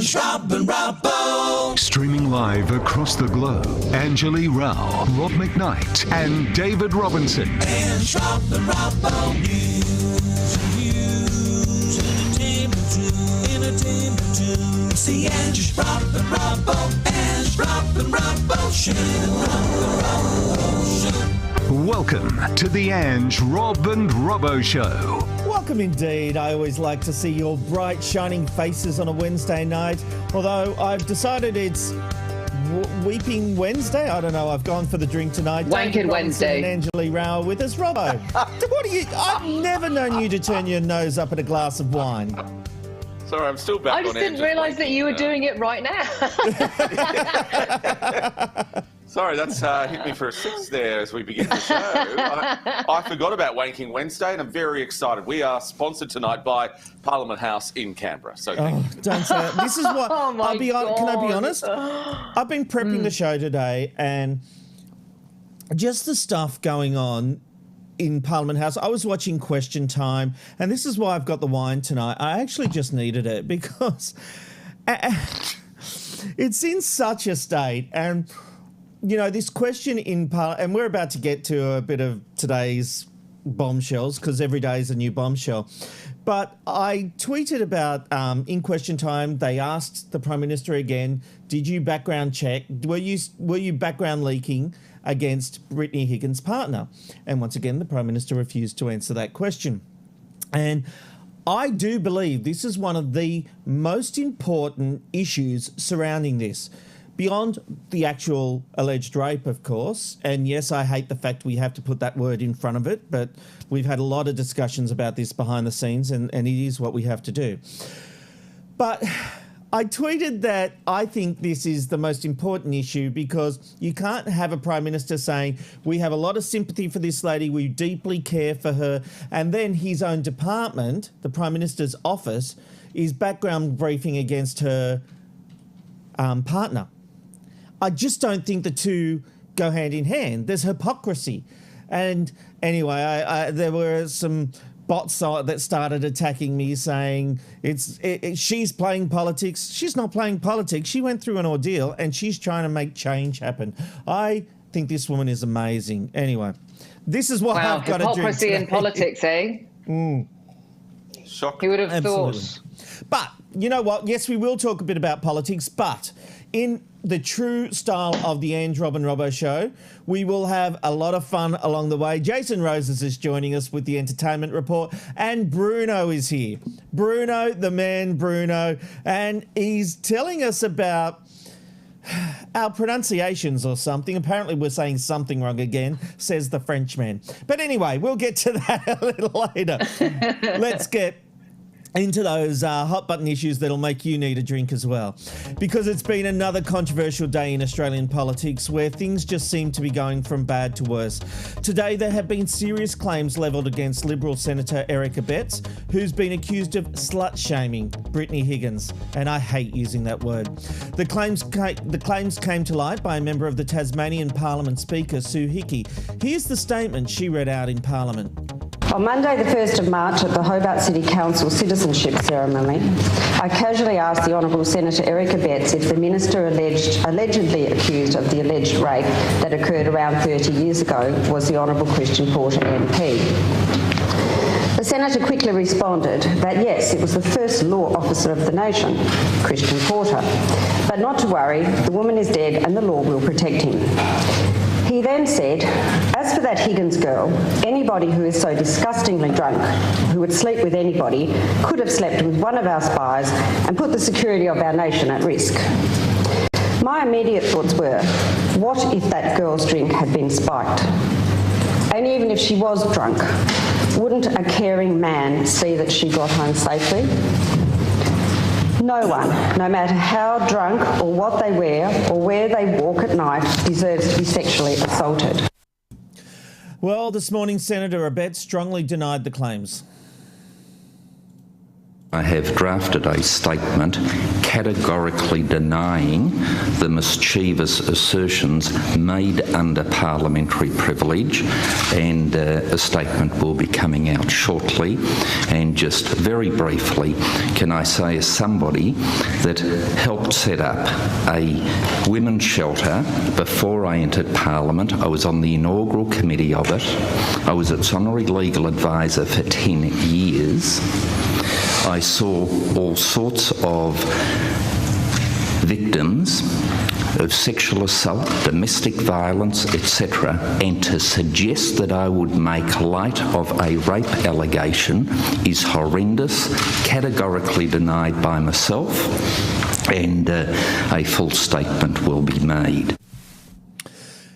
Ange, Rob and Robbo. Streaming live across the globe, Anjali Rao, Rob McKnight and David Robinson. Ange, Rob and Robbo. News, entertainment too. It's the Ange, Rob and Robbo. Ange, Rob and Robbo Show. Welcome to the Ange, Rob and Robbo Show. Welcome indeed. I always like to see your bright, shining faces on a Wednesday night. Although I've decided it's Weeping Wednesday. I don't know. I've gone for the drink tonight. Wanking Wednesday. And Anjali Rao with us. Robbo, what are you? I've never known you to turn your nose up at a glass of wine. Sorry, I'm still back on I just didn't realise that you were doing it right now. Sorry, that's hit me for a six there as we begin the show. I forgot about Wanking Wednesday, and I'm very excited. We are sponsored tonight by Parliament House in Canberra. So don't say that. This is what Oh my God. Can I be honest? I've been prepping the show today, and just the stuff going on in Parliament House. I was watching Question Time, and this is why I've got the wine tonight. I actually just needed it because it's in such a state, and you know, this question in Parliament, and we're about to get to a bit of today's bombshells because every day is a new bombshell. But I tweeted about in Question Time, they asked the Prime Minister again, did you background check? Were you background leaking against Brittany Higgins' partner? And once again, the Prime Minister refused to answer that question. And I do believe this is one of the most important issues surrounding this. Beyond the actual alleged rape, of course, and yes, I hate the fact we have to put that word in front of it, but we've had a lot of discussions about this behind the scenes, and it is what we have to do. But I tweeted that I think this is the most important issue because you can't have a Prime Minister saying, we have a lot of sympathy for this lady, we deeply care for her, and then his own department, the Prime Minister's office, is background briefing against her partner. I just don't think the two go hand in hand. There's hypocrisy. And anyway, there were some bots that started attacking me saying she's playing politics. She's not playing politics. She went through an ordeal and she's trying to make change happen. I think this woman is amazing. Anyway, this is what I've got to do. Hypocrisy in politics, eh? Shocking. Who would have Absolutely. thought? But you know what? Yes, we will talk a bit about politics, but in the true style of the Ange, Rob and Robbo Show, we will have a lot of fun along the way. Jason Roses is joining us with the entertainment report, and Bruno is here. Bruno, the man Bruno, and he's telling us about our pronunciations or something. Apparently we're saying something wrong again, says the Frenchman. But anyway, we'll get to that a little later. Let's get into those hot button issues that'll make you need a drink as well. Because it's been another controversial day in Australian politics where things just seem to be going from bad to worse. Today there have been serious claims levelled against Liberal Senator Eric Abetz, who's been accused of slut-shaming Brittany Higgins. And I hate using that word. The claims came to light by a member of the Tasmanian Parliament Speaker, Sue Hickey. Here's the statement she read out in Parliament. On Monday, the 1st of March, at the Hobart City Council citizenship ceremony, I casually asked the Honourable Senator Eric Abetz if the minister allegedly accused of the alleged rape that occurred around 30 years ago was the Honourable Christian Porter MP. The Senator quickly responded that yes, it was the first law officer of the nation, Christian Porter, but not to worry, the woman is dead and the law will protect him. He then said, as for that Higgins girl, anybody who is so disgustingly drunk, who would sleep with anybody, could have slept with one of our spies and put the security of our nation at risk. My immediate thoughts were, what if that girl's drink had been spiked? And even if she was drunk, wouldn't a caring man see that she got home safely? No one, no matter how drunk or what they wear or where they walk at night, deserves to be sexually assaulted. Well, this morning, Senator Abetz strongly denied the claims. I have drafted a statement categorically denying the mischievous assertions made under parliamentary privilege, and a statement will be coming out shortly. And just very briefly, can I say, as somebody that helped set up a women's shelter before I entered Parliament, I was on the inaugural committee of it, I was its honorary legal advisor for 10 years. I saw all sorts of victims of sexual assault, domestic violence, etc., and to suggest that I would make light of a rape allegation is horrendous, categorically denied by myself, and a full statement will be made.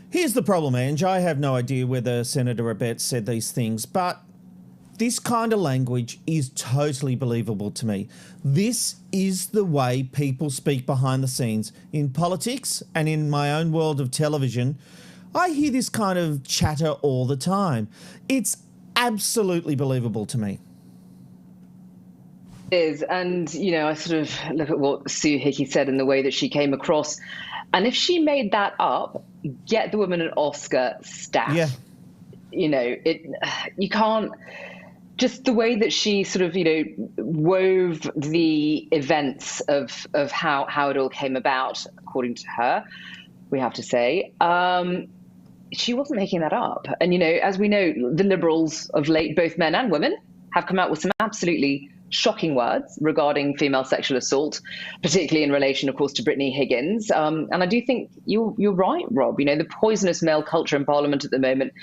Here's the problem, Ange. I have no idea whether Senator Abetz said these things, but this kind of language is totally believable to me. This is the way people speak behind the scenes. In politics and in my own world of television, I hear this kind of chatter all the time. It's absolutely believable to me. It is. And, you know, I sort of look at what Sue Hickey said and the way that she came across. And if she made that up, get the woman an Oscar stat. Yeah. You know, you can't... Just the way that she sort of, you know, wove the events of how it all came about, according to her, we have to say, she wasn't making that up. And, you know, as we know, the Liberals of late, both men and women, have come out with some absolutely shocking words regarding female sexual assault, particularly in relation, of course, to Brittany Higgins. And I do think you're right, Rob. You know, the poisonous male culture in Parliament at the moment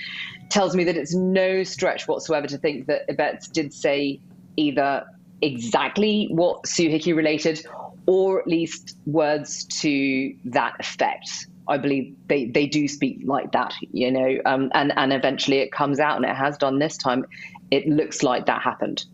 tells me that it's no stretch whatsoever to think that Abetz did say either exactly what Sue Hickey related or at least words to that effect. I believe they do speak like that, you know, and eventually it comes out, and it has done this time. It looks like that happened.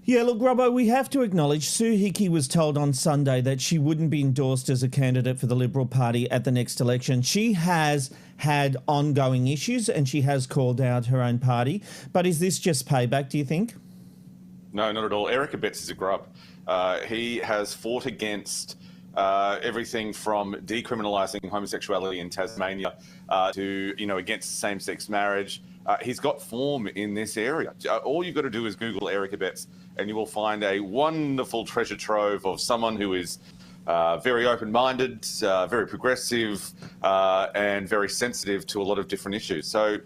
Yeah, look, Robbo, we have to acknowledge Sue Hickey was told on Sunday that she wouldn't be endorsed as a candidate for the Liberal Party at the next election. She has had ongoing issues and she has called out her own party. But is this just payback, do you think? No, not at all. Eric Abetz is a grub. He has fought against everything from decriminalising homosexuality in Tasmania to, you know, against same-sex marriage. He's got form in this area. All you've got to do is Google Eric Abetz and you will find a wonderful treasure trove of someone who is very open-minded, very progressive, and very sensitive to a lot of different issues. So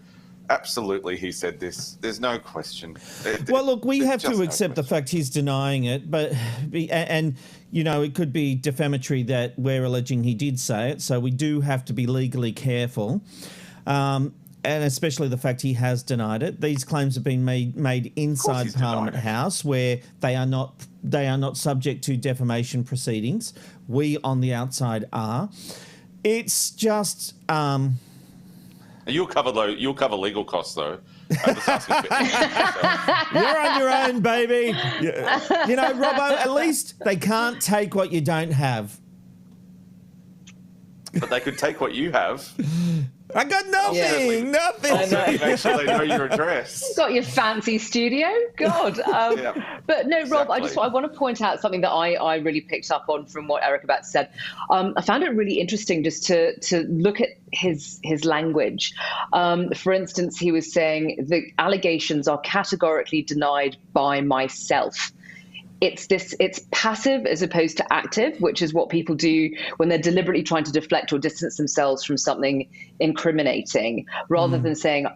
absolutely, he said this. There's no question. Well, look, we have to accept the fact he's denying it, but and you know, it could be defamatory that we're alleging he did say it, so we do have to be legally careful. And especially the fact he has denied it. These claims have been made inside Parliament House, where they are not subject to defamation proceedings. We on the outside are. It's just. You'll cover legal costs though. I'm just asking You're on your own, baby. You know, Robbo, at least they can't take what you don't have. But they could take what you have. I got nothing, nothing. Make sure they know your address. You've got your fancy studio, God. Yeah, but no, Rob, exactly. I want to point out something that I really picked up on from what Eric Abetz said. I found it really interesting just to look at his language. For instance, he was saying the allegations are categorically denied by myself. It's passive as opposed to active, which is what people do when they're deliberately trying to deflect or distance themselves from something incriminating, rather than saying,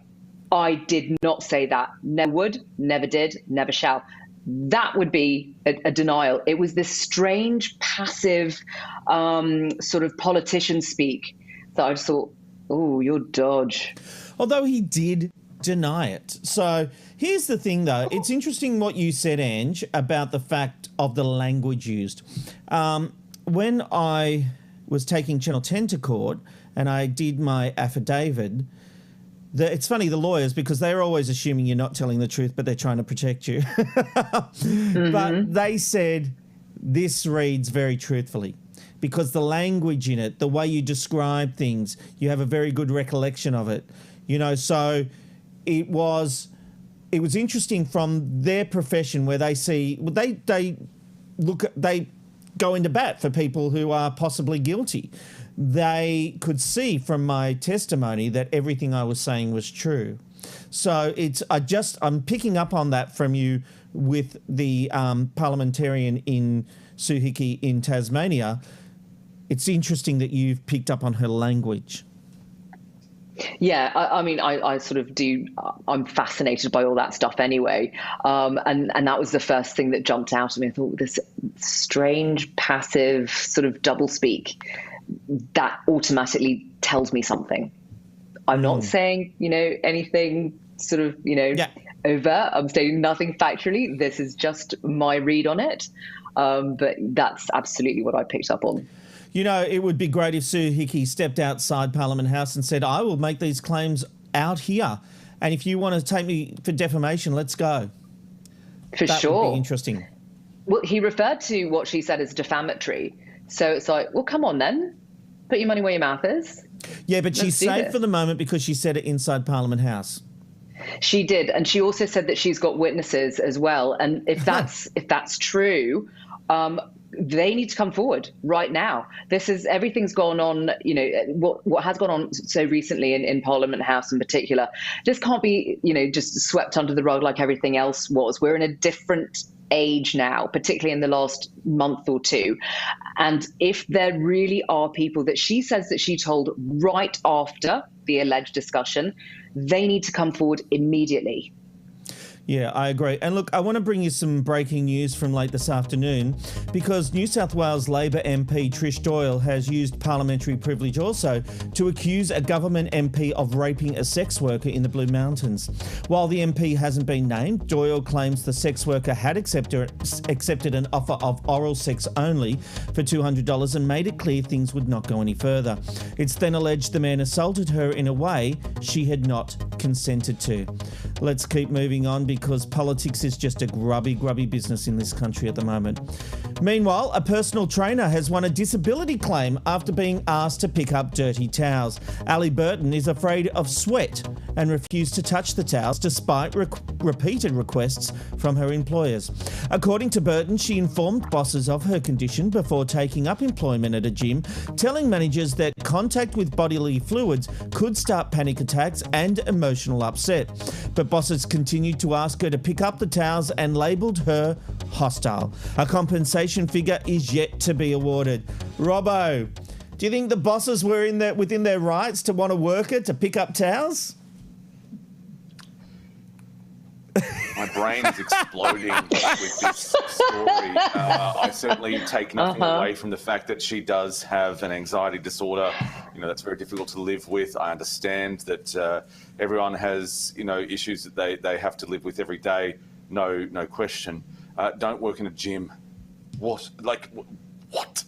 I did not say that, never would, never did, never shall. That would be a denial. It was this strange, passive sort of politician speak that I just thought, oh, you're dodge. Although he did deny it. So here's the thing, though. It's interesting what you said, Ange, about the fact of the language used. When I was taking Channel 10 to court and I did my affidavit, it's funny, the lawyers, because they're always assuming you're not telling the truth, but they're trying to protect you. But they said, this reads very truthfully. Because the language in it, the way you describe things, you have a very good recollection of it. You know, so it was it was interesting from their profession where they see they go into bat for people who are possibly guilty. They could see from my testimony that everything I was saying was true. So I'm picking up on that from you with the parliamentarian in Suhiki in Tasmania. It's interesting that you've picked up on her language. Yeah, I mean, I sort of do. I'm fascinated by all that stuff anyway, and that was the first thing that jumped out at me. I thought this strange, passive sort of doublespeak that automatically tells me something. I'm not saying anything sort of overt. I'm saying nothing factually. This is just my read on it, but that's absolutely what I picked up on. It would be great if Sue Hickey stepped outside Parliament House and said, I will make these claims out here. And if you want to take me for defamation, let's go. For sure. That would be interesting. Well, he referred to what she said as defamatory. So it's like, well, come on then. Put your money where your mouth is. Yeah, but she's safe for the moment because she said it inside Parliament House. She did. And she also said that she's got witnesses as well. And if that's true, they need to come forward right now. Everything's gone on, what has gone on so recently in Parliament House in particular, just can't be, just swept under the rug like everything else was. We're in a different age now, particularly in the last month or two. And if there really are people that she says that she told right after the alleged discussion, they need to come forward immediately. Yeah, I agree. And look, I want to bring you some breaking news from late this afternoon because New South Wales Labor MP Trish Doyle has used parliamentary privilege also to accuse a government MP of raping a sex worker in the Blue Mountains. While the MP hasn't been named, Doyle claims the sex worker had accepted an offer of oral sex only for $200 and made it clear things would not go any further. It's then alleged the man assaulted her in a way she had not consented to. Let's keep moving on because politics is just a grubby business in this country at the moment. Meanwhile, a personal trainer has won a disability claim after being asked to pick up dirty towels. Ali Burton is afraid of sweat and refused to touch the towels despite repeated requests from her employers. According to Burton, she informed bosses of her condition before taking up employment at a gym, telling managers that contact with bodily fluids could start panic attacks and emotional upset. But bosses continued to ask her to pick up the towels and labelled her hostile. A compensation figure is yet to be awarded. Robbo, do you think the bosses were within their rights to want a worker to pick up towels? My brain is exploding with this story. I certainly take nothing away from the fact that she does have an anxiety disorder. That's very difficult to live with. I understand that everyone has, issues that they have to live with every day. No question. Don't work in a gym. What? What?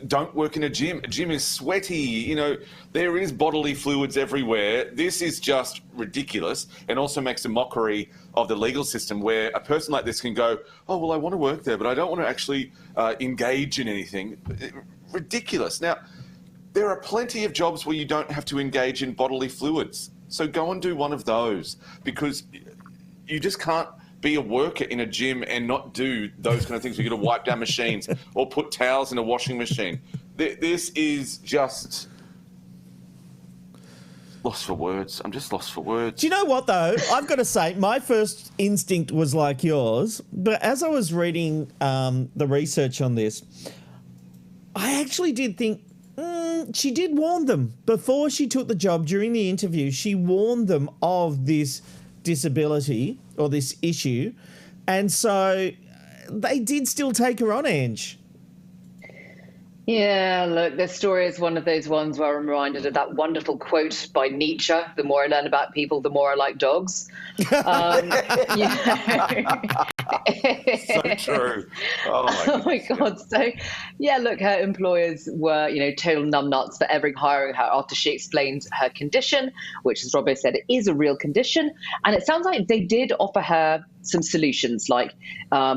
Don't work in a gym. A gym is sweaty. There is bodily fluids everywhere. This is just ridiculous and also makes a mockery of the legal system where a person like this can go, oh, well, I want to work there, but I don't want to actually engage in anything. Ridiculous. Now, there are plenty of jobs where you don't have to engage in bodily fluids. So go and do one of those because you just can't be a worker in a gym and not do those kind of things. You've got to wipe down machines or put towels in a washing machine. This is just lost for words. I'm just lost for words. Do you know what, though? I've got to say, my first instinct was like yours, but as I was reading the research on this, I actually did think she did warn them. Before she took the job, during the interview, she warned them of this disability or this issue, and so they did still take her on, Ange. Yeah, look, this story is one of those ones where I'm reminded of that wonderful quote by Nietzsche, the more I learn about people, the more I like dogs. So true. Oh my God. So, yeah, look, her employers were, total numbnuts for ever hiring her after she explained her condition, which, as Robbo said, it is a real condition. And it sounds like they did offer her some solutions, like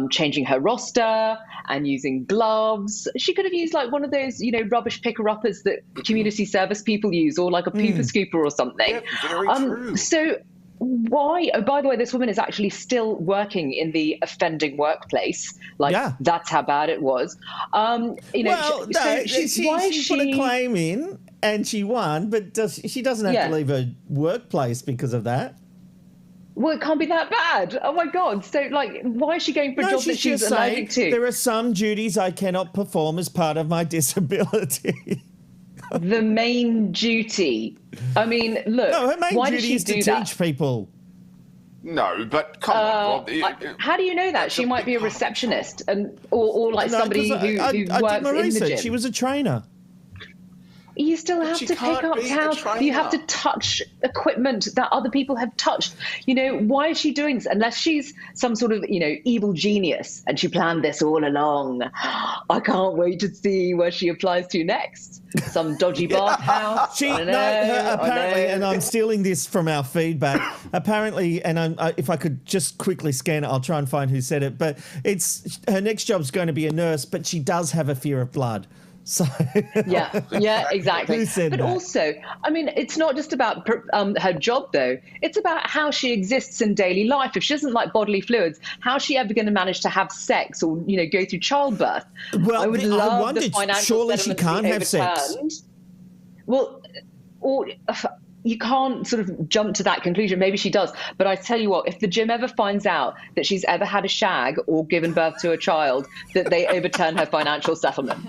changing her roster and using gloves. She could have used like one of those, rubbish picker-uppers that community service people use, or like a pooper scooper or something. Yeah, very true. So why? Oh, by the way, this woman is actually still working in the offending workplace. Like, that's how bad it was. You know, well, no, she put a claim in and she won, but she doesn't have to leave her workplace because of that. Well, it can't be that bad. Oh, my God. So, like, why is she going for a job that she's allergic to? There are some duties I cannot perform as part of my disability. The main duty. I mean, look. No, her main duty is to teach people. No, but come on, Rob. How do you know that? She might be a receptionist or like somebody who works in the gym. She was a trainer. You still have to pick up towels. You have to touch equipment that other people have touched. You know, why is she doing this? Unless she's some sort of, evil genius and she planned this all along. I can't wait to see where she applies to next. Some dodgy bathhouse. Apparently, and I'm stealing this from our feedback. Apparently, and if I could just quickly scan it, I'll try and find who said it. But her next job's going to be a nurse, but she does have a fear of blood. So yeah, exactly. Who said but that? Also, I mean, it's not just about her job, though. It's about how she exists in daily life. If she doesn't like bodily fluids, how's she ever going to manage to have sex or, go through childbirth? Well, I would love wondered, the financial surely she can't have sex. Well, or you can't sort of jump to that conclusion. Maybe she does. But I tell you what, if the gym ever finds out that she's ever had a shag or given birth to a child, that they overturn her financial settlement.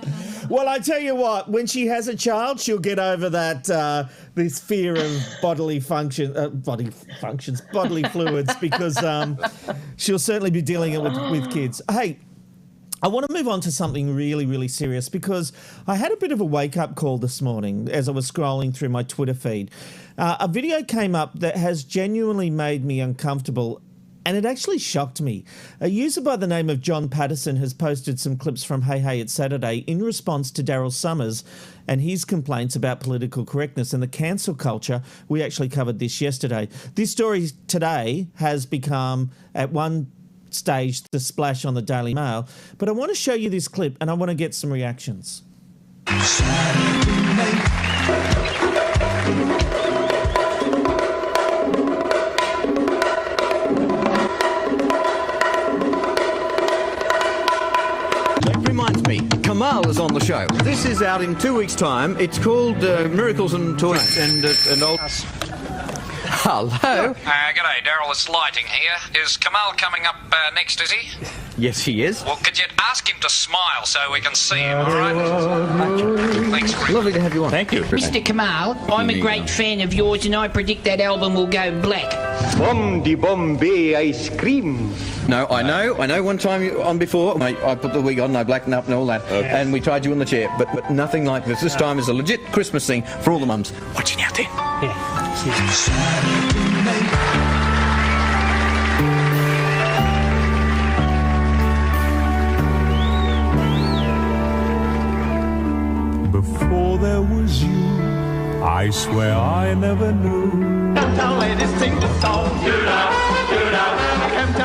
Well, I tell you what, when she has a child, she'll get over that this fear of bodily fluids, because she'll certainly be dealing it with kids. Hey, I want to move on to something really, really serious, because I had a bit of a wake-up call this morning as I was scrolling through my Twitter feed. A video came up that has genuinely made me uncomfortable, and it actually shocked me. A user by the name of John Patterson has posted some clips from Hey Hey It's Saturday in response to Daryl Summers and his complaints about political correctness and the cancel culture. We actually covered this yesterday. This story today has become, at one stage, the splash on the Daily Mail. But I want to show you this clip and I want to get some reactions. Reminds me, Kamal is on the show. This is out in 2 weeks' time. It's called Miracles and Toys and all. Hello. G'day, Daryl. It's Lighting here. Is Kamal coming up next, is he? Yes, he is. Well, could you ask him to smile so we can see him, all right? Thanks, Rick. Lovely to have you on. Thank you. Mr. Kamal, I'm a great fan of yours and I predict that album will go black. Bombay Bombay ice cream. No, I know. One time on before, I put the wig on, I blackened up and all that, and we tied you on the chair, but nothing like this. This time is a legit Christmas thing for all the mums watching out there. Yeah. Before there was you, I swear I never knew. Downtown ladies sing the song.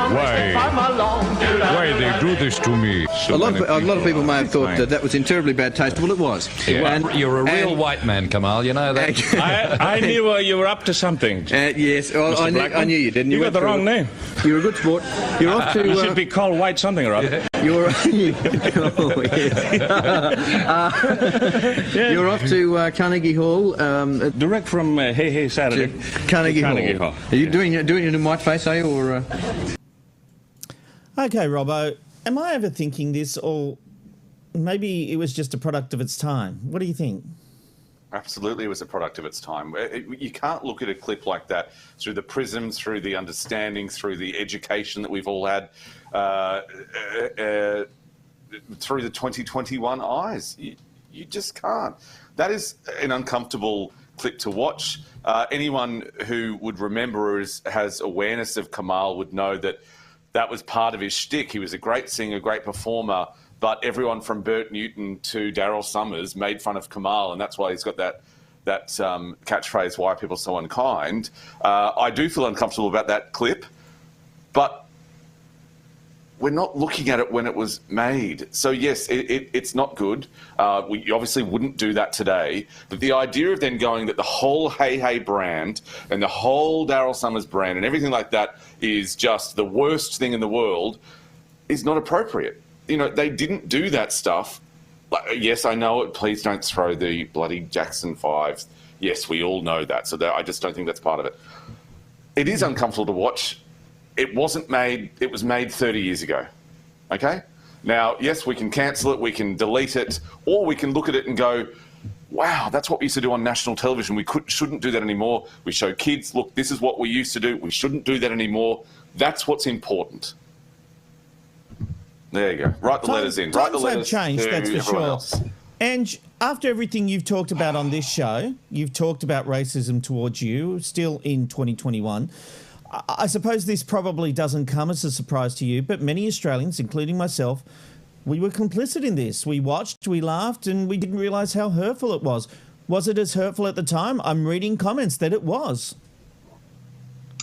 Why they do this to me? A lot of people may have thought that was in terribly bad taste. Well, it was. Yeah. You're a real white man, Kamal. You know that. I knew you were up to something. Yes, well, I knew you didn't. You got the wrong name. You're a good sport. You're off to. You should be called White something or other. You're You're off to Carnegie Hall. Direct from Hey Hey Saturday. Carnegie Hall. Are you doing it in white face, are you? Or Okay, Robbo, am I overthinking this, or maybe it was just a product of its time? What do you think? Absolutely, it was a product of its time. You can't look at a clip like that through the prism, through the understanding, through the education that we've all had, through the 2021 eyes. You just can't. That is an uncomfortable clip to watch. Anyone who would remember or has awareness of Kamal would know that that was part of his shtick. He was a great singer, great performer, but everyone from Bert Newton to Daryl Summers made fun of Kamal, and that's why he's got that catchphrase, "Why are people so unkind?" I do feel uncomfortable about that clip, but we're not looking at it when it was made. So yes, it's not good. We obviously wouldn't do that today. But the idea of then going that the whole Hey Hey brand and the whole Daryl Somers brand and everything like that is just the worst thing in the world is not appropriate. You know, they didn't do that stuff. Yes, I know it. Please don't throw the bloody Jackson 5s. Yes, we all know that. So I just don't think that's part of it. It is uncomfortable to watch. It wasn't made, it was made 30 years ago, okay? Now, yes, we can cancel it, we can delete it, or we can look at it and go, wow, that's what we used to do on national television. We shouldn't do that anymore. We show kids, look, this is what we used to do. We shouldn't do that anymore. That's what's important. There you go. Write the letters in. Write the letters have changed, to that's for everyone sure. else. And after everything you've talked about on this show, you've talked about racism towards you, still in 2021. I suppose this probably doesn't come as a surprise to you, but many Australians, including myself, we were complicit in this. We watched, we laughed, and we didn't realise how hurtful it was. Was it as hurtful at the time? I'm reading comments that it was.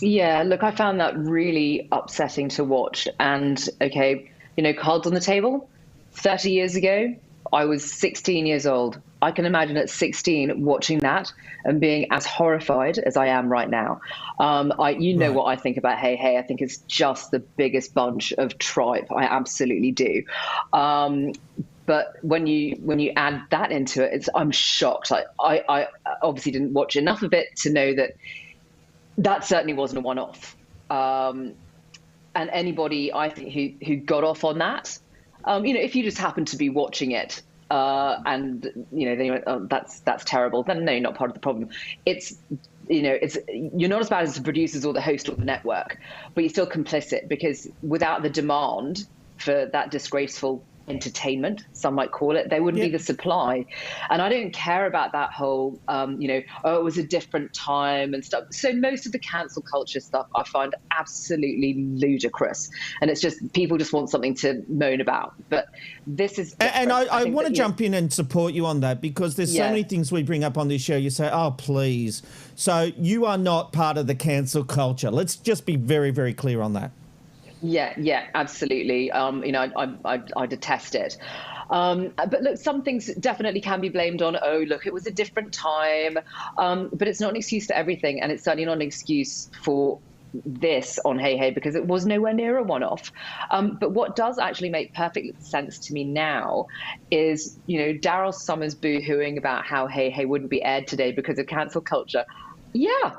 Yeah, look, I found that really upsetting to watch. And, okay, you know, cards on the table, 30 years ago, I was 16 years old. I can imagine at 16 watching that and being as horrified as I am right now. You know what I think about Hey Hey. I think it's just the biggest bunch of tripe. I absolutely do. But when you add that into it, I'm shocked. I obviously didn't watch enough of it to know that certainly wasn't a one-off. And anybody, I think, who got off on that, you know, if you just happen to be watching it, and you know, then you went, oh, that's terrible. Then no, you're not part of the problem. It's, you know, you're not as bad as the producers or the host or the network, but you're still complicit, because without the demand for that disgraceful entertainment, some might call it, there wouldn't be the supply. And I don't care about that whole, you know, oh, it was a different time and stuff. So most of the cancel culture stuff I find absolutely ludicrous. And it's just, people just want something to moan about. But this is different. And I want to jump in and support you on that, because there's so many things we bring up on this show. You say, oh, please. So you are not part of the cancel culture. Let's just be very, very clear on that. Yeah, absolutely. You know, I detest it. But look, some things definitely can be blamed on, oh, look, it was a different time. But it's not an excuse for everything. And it's certainly not an excuse for this on Hey Hey, because it was nowhere near a one-off. But what does actually make perfect sense to me now is, you know, Daryl Somers boo-hooing about how Hey Hey wouldn't be aired today because of cancel culture. Yeah,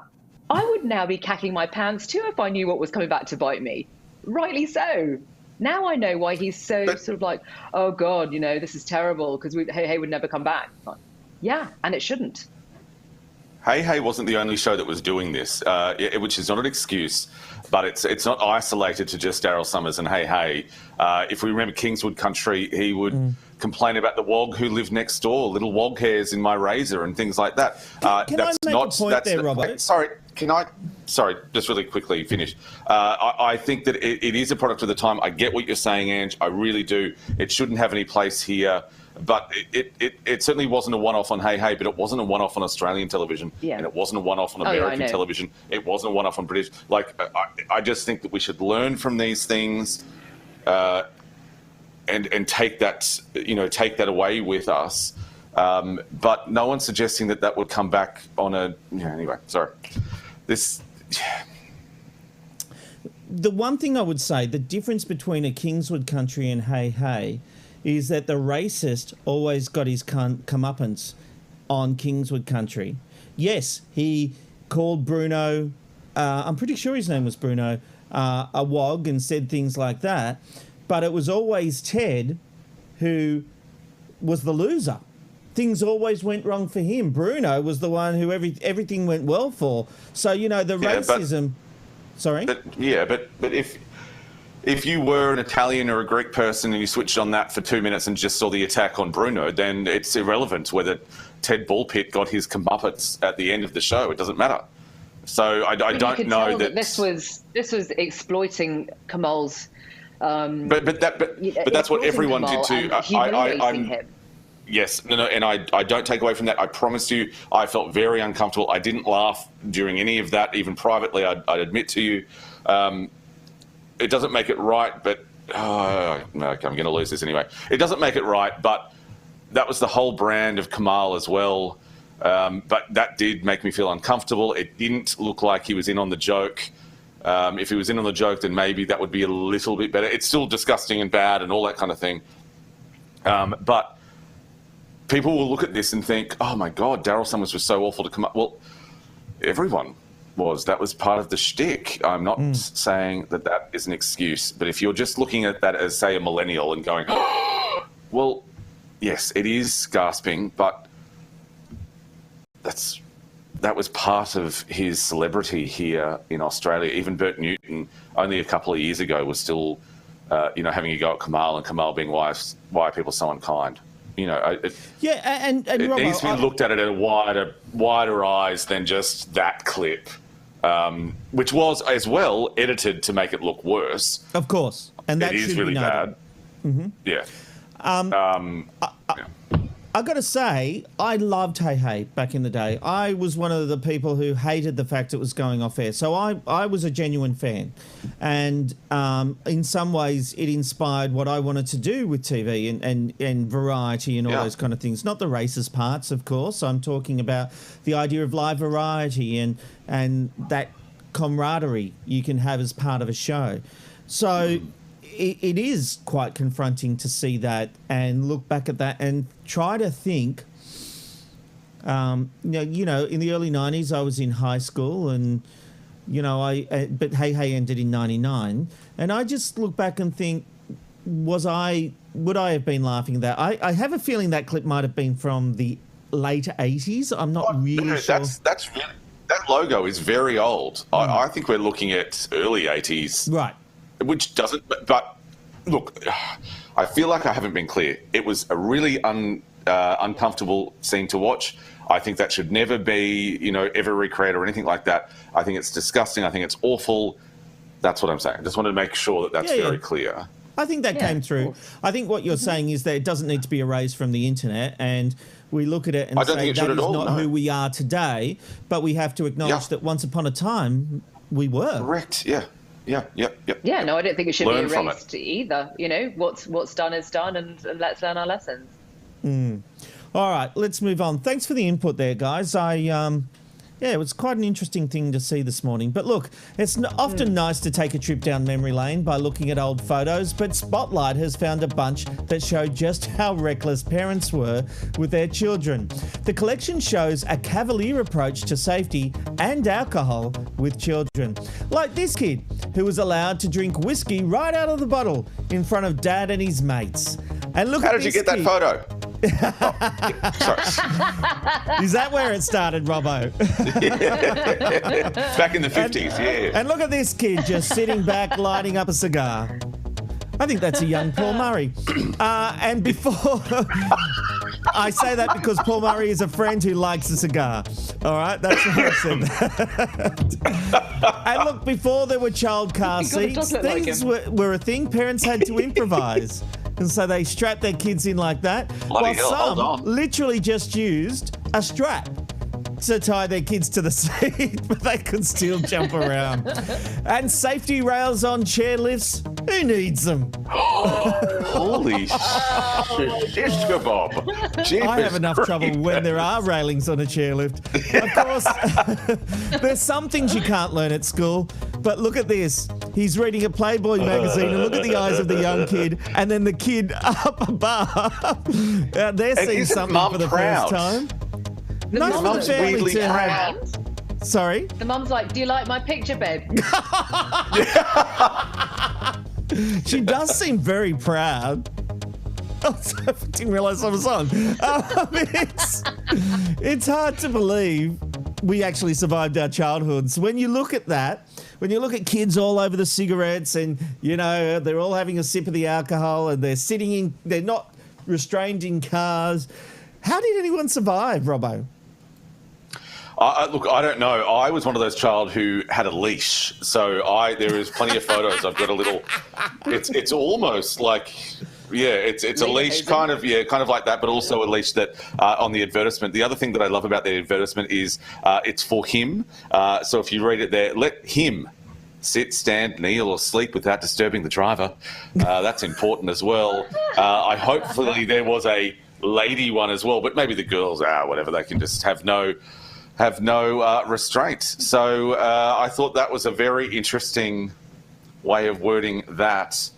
I would now be cacking my pants too if I knew what was coming back to bite me. Rightly so. Now I know why he's so sort of like, oh, God, you know, this is terrible because Hey Hey would never come back. Like, yeah, and it shouldn't. Hey Hey wasn't the only show that was doing this, which is not an excuse, but it's not isolated to just Daryl Somers and Hey Hey. If we remember Kingswood Country, he would complain about the wog who lived next door, little wog hairs in my razor and things like that. Can I make a point there, Robert? Sorry, just really quickly finish. I think that it is a product of the time. I get what you're saying, Ange. I really do. It shouldn't have any place here. But it certainly wasn't a one-off on Hey Hey, but it wasn't a one-off on Australian television, and it wasn't a one-off on American television. It wasn't a one-off on British. Like, I just think that we should learn from these things, and take that, you know, take that away with us. But no one's suggesting that would come back on a. Yeah, anyway, sorry. The one thing I would say, the difference between a Kingswood Country and Hey Hey is that the racist always got his comeuppance on Kingswood Country. Yes, he called Bruno, I'm pretty sure his name was Bruno, a wog and said things like that, but it was always Ted who was the loser. Things always went wrong for him. Bruno was the one who everything went well for. So, you know, the racism... Sorry? But if you were an Italian or a Greek person and you switched on that for 2 minutes and just saw the attack on Bruno, then it's irrelevant whether Ted Bullpit got his comeuppance at the end of the show. It doesn't matter. So I don't know that this was exploiting Kamal's. But that's what everyone did too. Humiliating him. Yes, no, and I don't take away from that. I promise you, I felt very uncomfortable. I didn't laugh during any of that, even privately. I'd admit to you. It doesn't make it right, but no, I'm going to lose this anyway. It doesn't make it right, but that was the whole brand of Kamal as well. But that did make me feel uncomfortable. It didn't look like he was in on the joke. If he was in on the joke, then maybe that would be a little bit better. It's still disgusting and bad and all that kind of thing. But people will look at this and think, oh, my God, Daryl Summers was so awful to come up. Well, everyone was. That was part of the shtick. I'm not saying that that is an excuse. But if you're just looking at that as, say, a millennial and going, oh, well, yes, it is gasping, but that was part of his celebrity here in Australia. Even Bert Newton, only a couple of years ago, was still, having a go at Kamal, and Kamal being why are people so unkind. It Robbo, needs to be looked at it at wider eyes than just that clip, which was as well edited to make it look worse. Of course, and that it is should really be noted. bad. Yeah. I got to say, I loved Hey Hey back in the day. I was one of the people who hated the fact it was going off air. So I was a genuine fan. And in some ways, it inspired what I wanted to do with TV and variety and all those kind of things. Not the racist parts, of course. I'm talking about the idea of live variety and that camaraderie you can have as part of a show. So... It is quite confronting to see that and look back at that and try to think. In the early 90s, I was in high school, and but Hey Hey ended in '99, and I just look back and think, would I have been laughing at that? I have a feeling that clip might have been from the late '80s. I'm not really sure. That's really, that logo is very old. I think we're looking at early '80s, right? Which doesn't, but look, I feel like I haven't been clear. It was a really uncomfortable scene to watch. I think that should never be, ever recreated or anything like that. I think it's disgusting. I think it's awful. That's what I'm saying. I just wanted to make sure that that's very clear. I think that came through. I think what you're saying is that it doesn't need to be erased from the internet, and we look at it and say that is not who we are today, but we have to acknowledge that once upon a time we were. Correct, yeah. Yeah, no, I don't think it should learn be erased either. What's done is done, and let's learn our lessons. All right, let's move on. Thanks for the input there, guys. It was quite an interesting thing to see this morning. But look, it's often nice to take a trip down memory lane by looking at old photos, but Spotlight has found a bunch that show just how reckless parents were with their children. The collection shows a cavalier approach to safety and alcohol with children. Like this kid, who was allowed to drink whiskey right out of the bottle in front of Dad and his mates. And look, how did you get that photo? Sorry. Is that where it started, Robbo? Back in the 50s, And look at this kid just sitting back, lighting up a cigar. I think that's a young Paul Murray. And before... I say that because Paul Murray is a friend who likes a cigar. All right? That's why I said that. And look, before there were child car seats, things were a thing. Parents had to improvise. And so they strapped their kids in like that. While some literally just used a strap to tie their kids to the seat, but they could still jump around. And safety rails on chairlifts, who needs them? Holy shit, Bob. I have enough trouble when there are railings on a chairlift. Of course, there's some things you can't learn at school, but look at this. He's reading a Playboy magazine, and look at the eyes of the young kid, and then the kid up above. They're seeing something for the first time. The mum's weirdly proud. Sorry? The mum's like, do you like my picture, babe? She does seem very proud. Oh, I didn't realise I was on. It's hard to believe we actually survived our childhoods. When you look at that, when you look at kids all over the cigarettes and, they're all having a sip of the alcohol and they're not restrained in cars. How did anyone survive, Robbo? Look, I don't know. I was one of those child who had a leash. So there is plenty of photos. I've got a little, it's almost like, it's a leash kind of like that, but also a leash that on the advertisement. The other thing that I love about the advertisement is it's for him. So if you read it there, let him sit, stand, kneel, or sleep without disturbing the driver. That's important as well. Hopefully there was a lady one as well, but maybe the girls, whatever, they can just have no restraints. So I thought that was a very interesting way of wording that.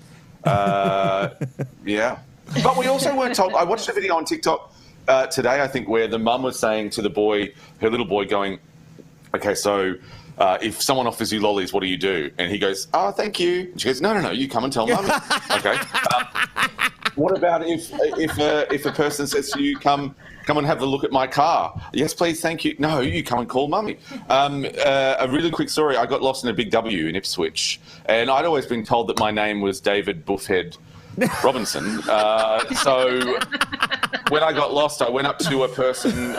Yeah. But we also weren't told. I watched a video on TikTok today, I think, where the mum was saying to the boy, her little boy, going, okay, so if someone offers you lollies, what do you do? And he goes, oh, thank you. And she goes, no, you come and tell mummy. Okay. What about if a person says to you, come and have a look at my car? Yes, please, thank you. No, you come and call mummy. A really quick story. I got lost in a big W in Ipswich, and I'd always been told that my name was David Buffhead Robinson. So when I got lost, I went up to a person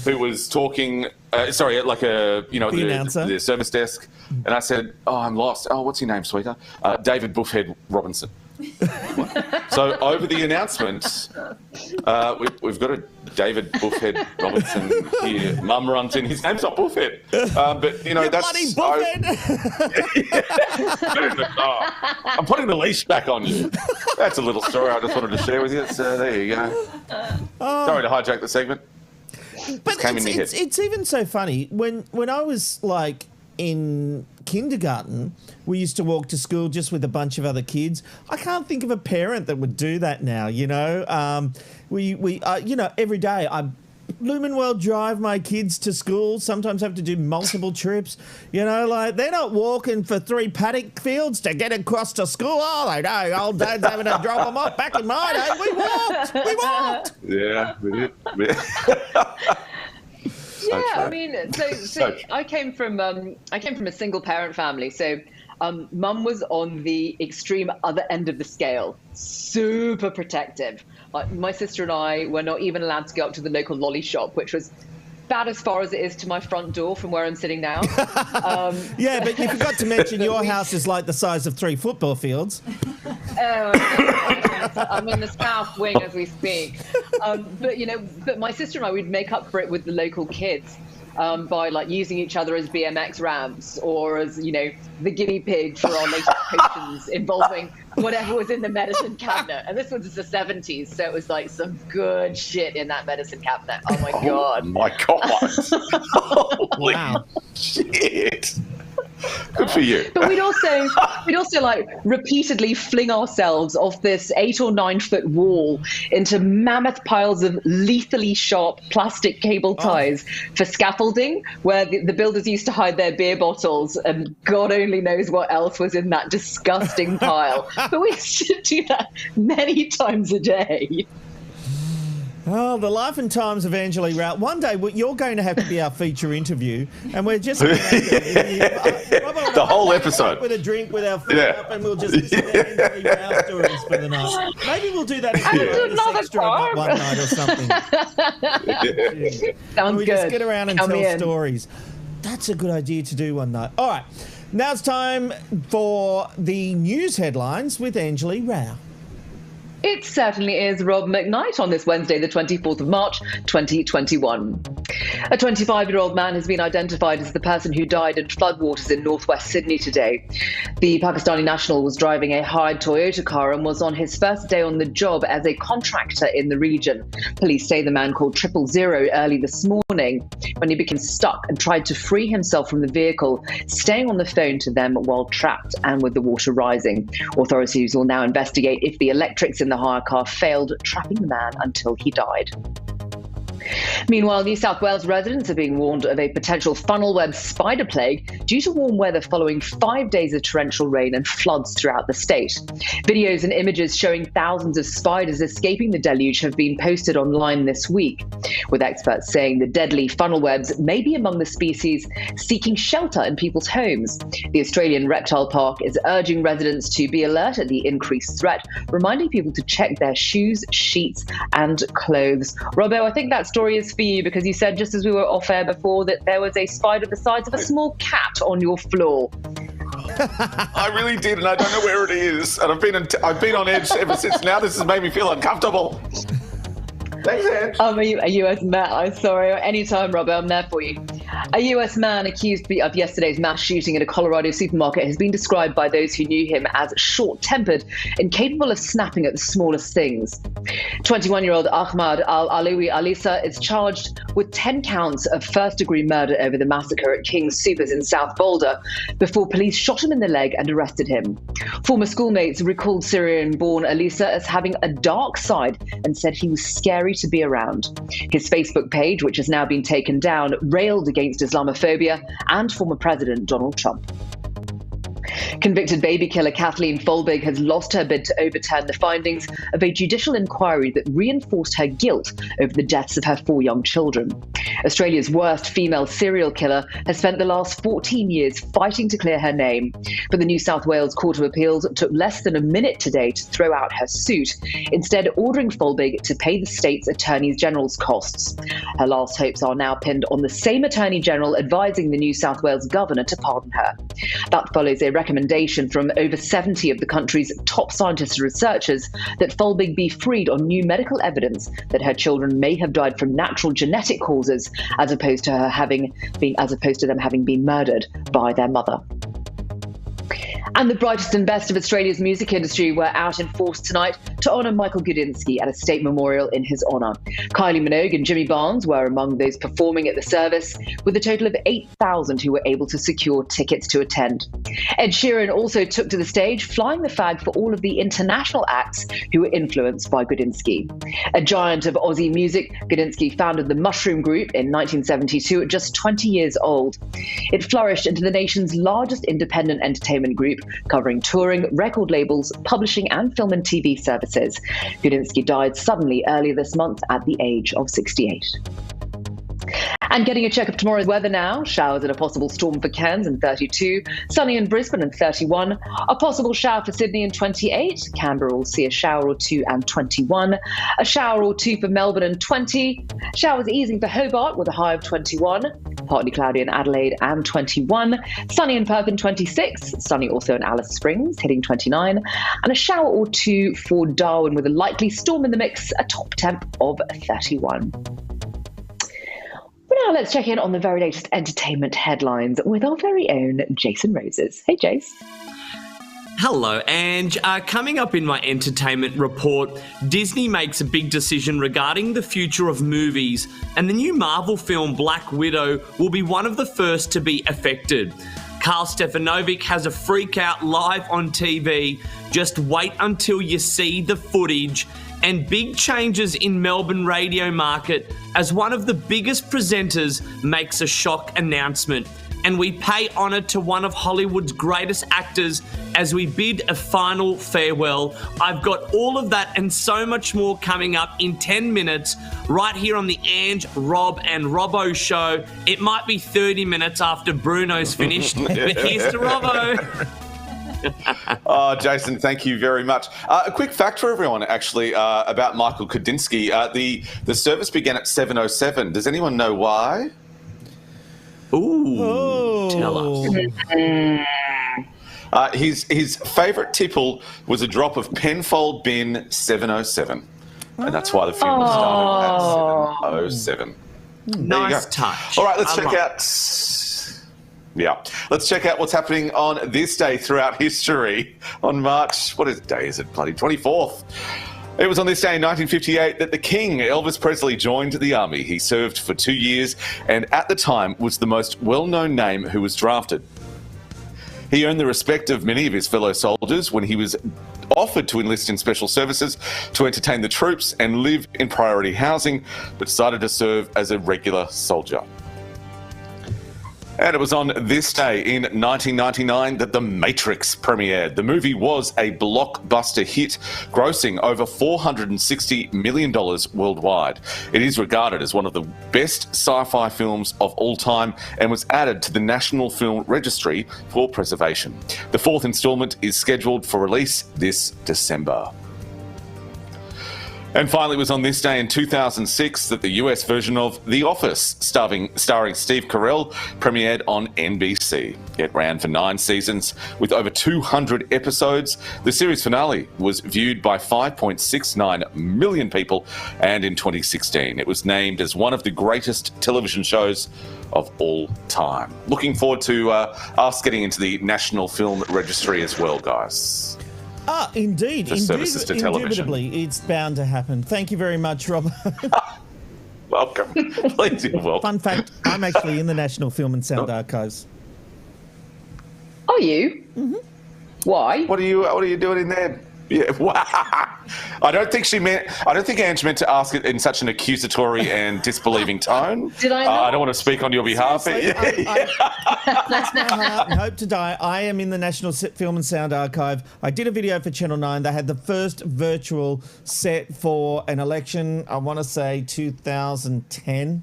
who was talking, at the service desk, and I said, oh, I'm lost. Oh, what's your name, sweetheart? David Buffhead Robinson. So over the announcement, we've got a David Buffhead Robinson here. Mum runs in. His name's not Buffhead, but that's bloody Buffhead. I'm putting the leash back on you. That's a little story I just wanted to share with you. So there you go. Sorry to hijack the segment. But it's even so funny when I was like in kindergarten, we used to walk to school just with a bunch of other kids. I can't think of a parent that would do that now. Every day I Lumenwell drive my kids to school. Sometimes have to do multiple trips. Like they're not walking for 3 paddock fields to get across to school. Oh, they know. Old Dad's having to drop them off. Back in my day, we walked. Yeah, we did. Yeah, I mean, so I came from a single parent family. So mum was on the extreme other end of the scale, super protective. Like my sister and I were not even allowed to go up to the local lolly shop, which was about as far as it is to my front door from where I'm sitting now. Yeah, but you forgot to mention your house is like the size of 3 football fields. I'm in the south wing as we speak. But my sister and I, we'd make up for it with the local kids by like using each other as BMX ramps or as, the guinea pig for our latest potions involving whatever was in the medicine cabinet. And this was the 70s, so it was like some good shit in that medicine cabinet. Oh my God. Oh my God. Holy shit. Good for you. But we'd also like repeatedly fling ourselves off this 8 or 9 foot wall into mammoth piles of lethally sharp plastic cable ties for scaffolding, where the builders used to hide their beer bottles, and God only knows what else was in that disgusting pile. But we should do that many times a day. Oh, the life and times of Angela Rao. One day you're going to have to be our feature interview, and we're just going to the whole episode with a drink with our foot up, and we'll just listen to Angela Rao stories for the night. Maybe we'll do that one night or something. Sounds good. Just get around and tell stories. That's a good idea to do one night. All right, now it's time for the news headlines with Angela Rao. It certainly is Rob McKnight on this Wednesday, the 24th of March, 2021. A 25-year-old man has been identified as the person who died in floodwaters in northwest Sydney today. The Pakistani national was driving a hired Toyota car and was on his first day on the job as a contractor in the region. Police say the man called 000 early this morning when he became stuck and tried to free himself from the vehicle, staying on the phone to them while trapped and with the water rising. Authorities will now investigate if the electrics in the hire car failed, trapping the man until he died. Meanwhile, New South Wales residents are being warned of a potential funnel web spider plague due to warm weather following 5 days of torrential rain and floods throughout the state. Videos and images showing thousands of spiders escaping the deluge have been posted online this week, with experts saying the deadly funnel webs may be among the species seeking shelter in people's homes. The Australian Reptile Park is urging residents to be alert at the increased threat, reminding people to check their shoes, sheets and clothes. Robbo, I think that story is for you because you said just as we were off air before that there was a spider the size of a small cat on your floor. I really did, and I don't know where it is. And I've been on edge ever since. Now this has made me feel uncomfortable. Thanks, Ed. Are you as Matt? I'm sorry. Anytime, Robbo, I'm there for you. A US man accused of yesterday's mass shooting at a Colorado supermarket has been described by those who knew him as short-tempered and capable of snapping at the smallest things. 21-year-old Ahmad Al-Alawi Alisa is charged with 10 counts of first-degree murder over the massacre at King's Supers in South Boulder before police shot him in the leg and arrested him. Former schoolmates recalled Syrian-born Alisa as having a dark side and said he was scary to be around. His Facebook page, which has now been taken down, railed against Islamophobia and former President Donald Trump. Convicted baby killer Kathleen Folbig has lost her bid to overturn the findings of a judicial inquiry that reinforced her guilt over the deaths of her 4 young children. Australia's worst female serial killer has spent the last 14 years fighting to clear her name, but the New South Wales Court of Appeals took less than a minute today to throw out her suit, instead ordering Folbig to pay the state's Attorney General's costs. Her last hopes are now pinned on the same Attorney General advising the New South Wales Governor to pardon her. That follows a recommendation from over 70 of the country's top scientists and researchers that Folbig be freed on new medical evidence that her children may have died from natural genetic causes, as opposed to them having been murdered by their mother. And the brightest and best of Australia's music industry were out in force tonight to honour Michael Gudinski at a state memorial in his honour. Kylie Minogue and Jimmy Barnes were among those performing at the service, with a total of 8,000 who were able to secure tickets to attend. Ed Sheeran also took to the stage, flying the flag for all of the international acts who were influenced by Gudinski. A giant of Aussie music, Gudinski founded the Mushroom Group in 1972 at just 20 years old. It flourished into the nation's largest independent entertainment group, covering touring, record labels, publishing and film and TV services. Gudinski died suddenly earlier this month at the age of 68. And getting a check of tomorrow's weather now. Showers and a possible storm for Cairns and 32. Sunny in Brisbane and 31. A possible shower for Sydney and 28. Canberra will see a shower or two and 21. A shower or two for Melbourne and 20. Showers easing for Hobart with a high of 21. Partly cloudy in Adelaide and 21. Sunny in Perth and 26. Sunny also in Alice Springs, hitting 29. And a shower or two for Darwin with a likely storm in the mix, a top temp of 31. Now let's check in on the very latest entertainment headlines with our very own Jason Roses. Hey, Jace. Hello, Ange. Coming up in my entertainment report, Disney makes a big decision regarding the future of movies, and the new Marvel film Black Widow will be one of the first to be affected. Karl Stefanovic has a freak out live on TV. Just wait until you see the footage. And big changes in Melbourne radio market as one of the biggest presenters makes a shock announcement. And we pay honour to one of Hollywood's greatest actors as we bid a final farewell. I've got all of that and so much more coming up in 10 minutes right here on the Ange, Rob and Robbo show. It might be 30 minutes after Bruno's finished, but here's to Robbo. Oh, Jason, thank you very much. A quick fact for everyone, actually, about Michael Gudinski. The service began at 7:07. Does anyone know why? Ooh, tell us. His favourite tipple was a drop of Penfold Bin 707. And that's why the funeral started at 7:07. Nice touch. All right, let's check out... Yeah. Let's check out what's happening on this day throughout history on March, what day is it? Bloody 24th. It was on this day in 1958 that the King, Elvis Presley, joined the army. He served for 2 years and at the time was the most well-known name who was drafted. He earned the respect of many of his fellow soldiers when he was offered to enlist in special services to entertain the troops and live in priority housing, but decided to serve as a regular soldier. And it was on this day in 1999 that The Matrix premiered. The movie was a blockbuster hit, grossing over $460 million worldwide. It is regarded as one of the best sci-fi films of all time and was added to the National Film Registry for preservation. The fourth instalment is scheduled for release this December. And finally, it was on this day in 2006 that the US version of The Office, starring Steve Carell, premiered on NBC. It ran for 9 seasons with over 200 episodes. The series finale was viewed by 5.69 million people, and in 2016 it was named as one of the greatest television shows of all time. Looking forward to us getting into the National Film Registry as well, guys. Ah, indeed. For services to television. Indubitably, it's bound to happen. Thank you very much, Rob. Welcome. Please, you're welcome. Fun fact, I'm actually in the National Film and Sound Archives. Are you? Mm-hmm. Why? What are you doing in there? Yeah. I don't think Ange meant to ask it in such an accusatory and disbelieving tone. Did I not? I don't want to speak on your behalf. Bless my heart and hope to die. I am in the National Film and Sound Archive. I did a video for Channel 9. They had the first virtual set for an election, I want to say 2010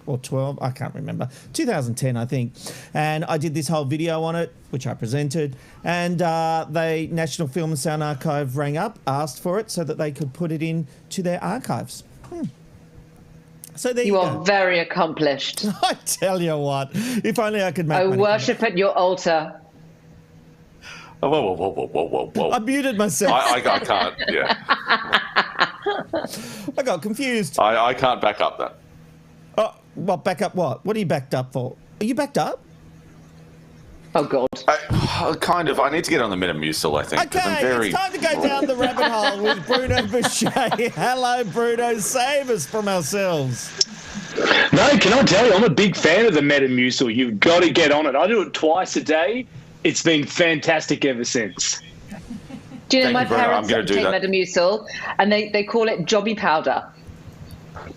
or 12, I can't remember. 2010, I think. And I did this whole video on it, which I presented. And the National Film and Sound Archive rang up, asked for it so that they could put it into their archives. So there you go. You are very accomplished. I tell you what, if only I could make money. I worship at your altar. Oh, whoa. I muted myself. I can't, yeah. I got confused. I can't back up that. Oh, well, back up what? What are you backed up for? Are you backed up? Oh, God. Kind of. I need to get on the Metamucil, I think. Okay, it's time to go down the rabbit hole with Bruno Boucher. Hello, Bruno. Save us from ourselves. No, can I tell you, I'm a big fan of the Metamucil. You've got to get on it. I do it twice a day. It's been fantastic ever since. Do you know my parents take Metamucil and they call it jobby powder?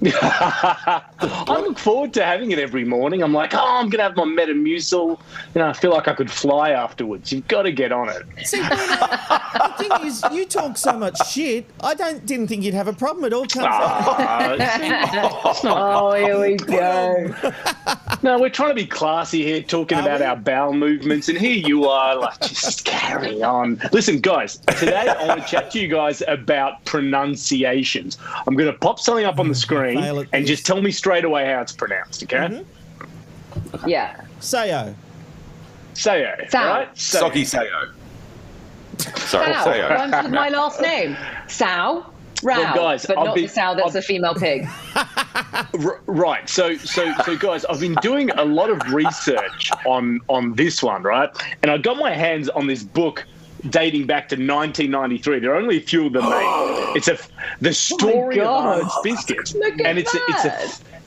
I look forward to having it every morning. I'm like, I'm going to have my Metamucil. I feel like I could fly afterwards. You've got to get on it. See, Bruno, the thing is, you talk so much shit, I didn't think you'd have a problem. It all comes Oh, here we go. No, we're trying to be classy here, talking about our bowel movements, and here you are, like, just carry on. Listen, guys, today I want to chat to you guys about pronunciations. I'm going to pop something up on the screen and just tell me straight away how it's pronounced, okay? Mm-hmm. Yeah. Sayo. Right? Soggy Sayo. Sorry, Sow. Sayo. Rhymes with my last name. Sow. Row. Well, guys, but not the sow that's a female pig. Right. So, guys, I've been doing a lot of research on this one, right? And I got my hands on this book dating back to 1993. There are only a few of them made. It's the story of Arnott's Biscuit, and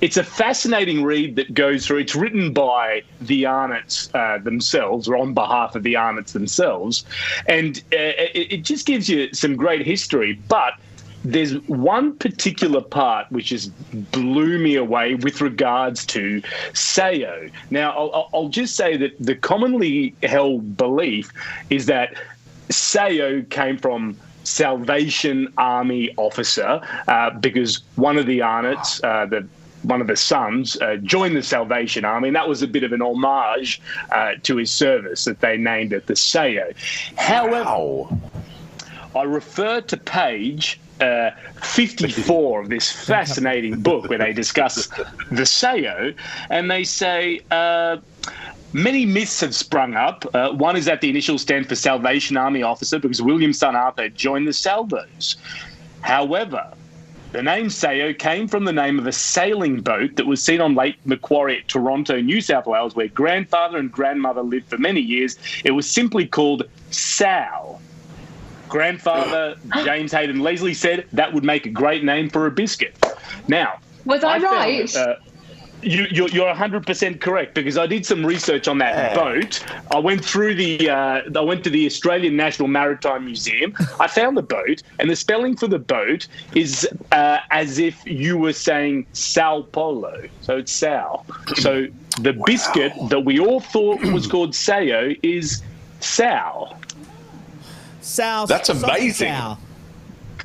it's a fascinating read that goes through. It's written by the Arnotts themselves, or on behalf of the Arnotts themselves, and it just gives you some great history. But there's one particular part which just blew me away with regards to Sayo. Now, I'll just say that the commonly held belief is that Sayo came from Salvation Army officer because one of the Arnotts, one of the sons, joined the Salvation Army, and that was a bit of an homage to his service that they named it the Sayo. However, I refer to page 54 of this fascinating book where they discuss the Sayo, and they say many myths have sprung up. One is that the initials stand for Salvation Army officer because William's son Arthur joined the Salvos. However, the name Sayo came from the name of a sailing boat that was seen on Lake Macquarie at Toronto, New South Wales, where grandfather and grandmother lived for many years. It was simply called Sow. Grandfather James Hayden Leslie said that would make a great name for a biscuit. Now, was I right? You're 100% correct, because I did some research on that boat. I went through I went to the Australian National Maritime Museum. I found the boat, and the spelling for the boat is as if you were saying Sao Paulo. So it's Sao. So the biscuit that we all thought was called Sayo is Sao. Sao. That's amazing. Sao.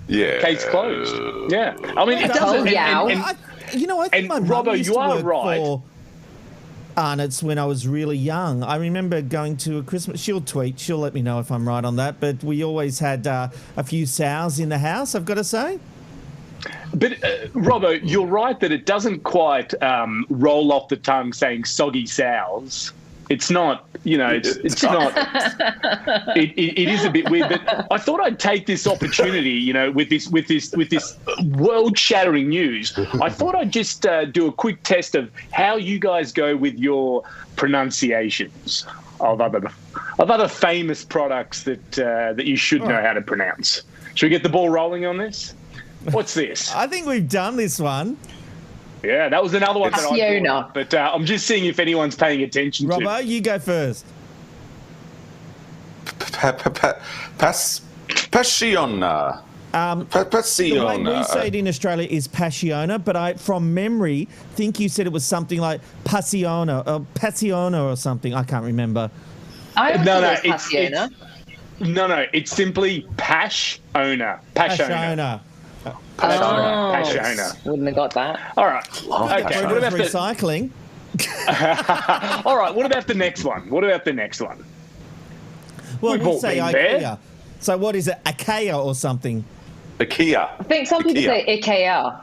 Yeah. Case closed. Yeah. I mean, it doesn't. I think my mum Robbo, used you to are work right. for Arnott's when I was really young. I remember going to a Christmas. She'll let me know if I'm right on that. But we always had a few sows in the house, I've got to say. But, Robbo, you're right that it doesn't quite roll off the tongue saying soggy sows. It's not, it's not. It is a bit weird, but I thought I'd take this opportunity, with this world-shattering news. I thought I'd just do a quick test of how you guys go with your pronunciations of other famous products that you should know how to pronounce. Should we get the ball rolling on this? What's this? I think we've done this one. Yeah, that was another one that I Passiona. thought, but I'm just seeing if anyone's paying attention to. Robbo, you go first. Passiona. The way we say it in Australia is passiona, but I, from memory, think you said it was something like passiona or something. I can't remember. I also No, thought it was Passiona. No, it's simply Passiona. Passiona. Passiona. Wouldn't have got that. All right. Okay. What about recycling? All right. What about the next one? Well, We've we all say been IKEA. there. So what is it? IKEA or something? IKEA. I think some people say IKEA.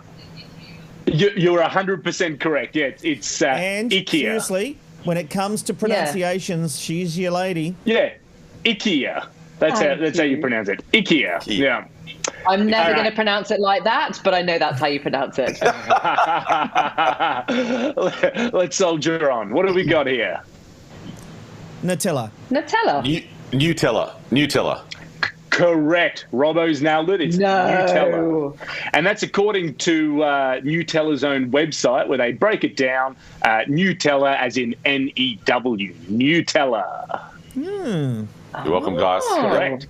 You're 100% correct. Yeah, it's And IKEA. seriously, when it comes to pronunciations, she's your lady. Yeah, IKEA. That's how you pronounce it. IKEA. Yeah. I'm never All going to right. pronounce it like that, but I know that's how you pronounce it. Let's soldier on. What have we got here? Nutella. Nutella. Correct. Robbo's nailed it. It's Nutella. And that's according to Nutella's own website, where they break it down. Nutella as in N-E-W. Nutella. You're welcome, guys. Correct.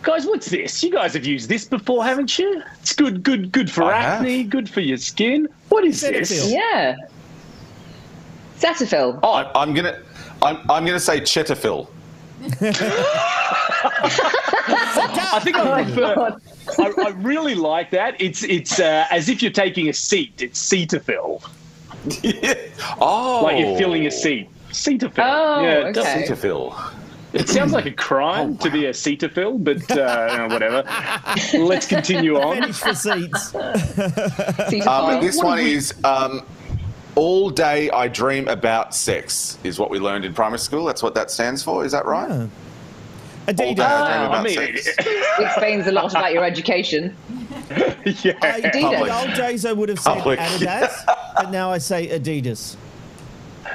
Guys, what's this? You guys have used this before, haven't you? It's good for acne, good for your skin. What is this? Yeah. Cetaphil. Oh, I'm gonna say Cetaphil. I think I prefer. I really like that. It's as if you're taking a seat. It's Cetaphil. Oh, like you're filling a seat. Cetaphil. Oh, yeah, okay. Cetaphil. It sounds like a crime to be a Cetaphil, but whatever. Let's continue on. Finish for seats. This one is all day I dream about sex is what we learned in primary school. That's what that stands for. Is that right? Yeah. All day I dream about sex. It explains a lot about your education. Yeah. In the old days, I would have said Adidas, but now I say Adidas.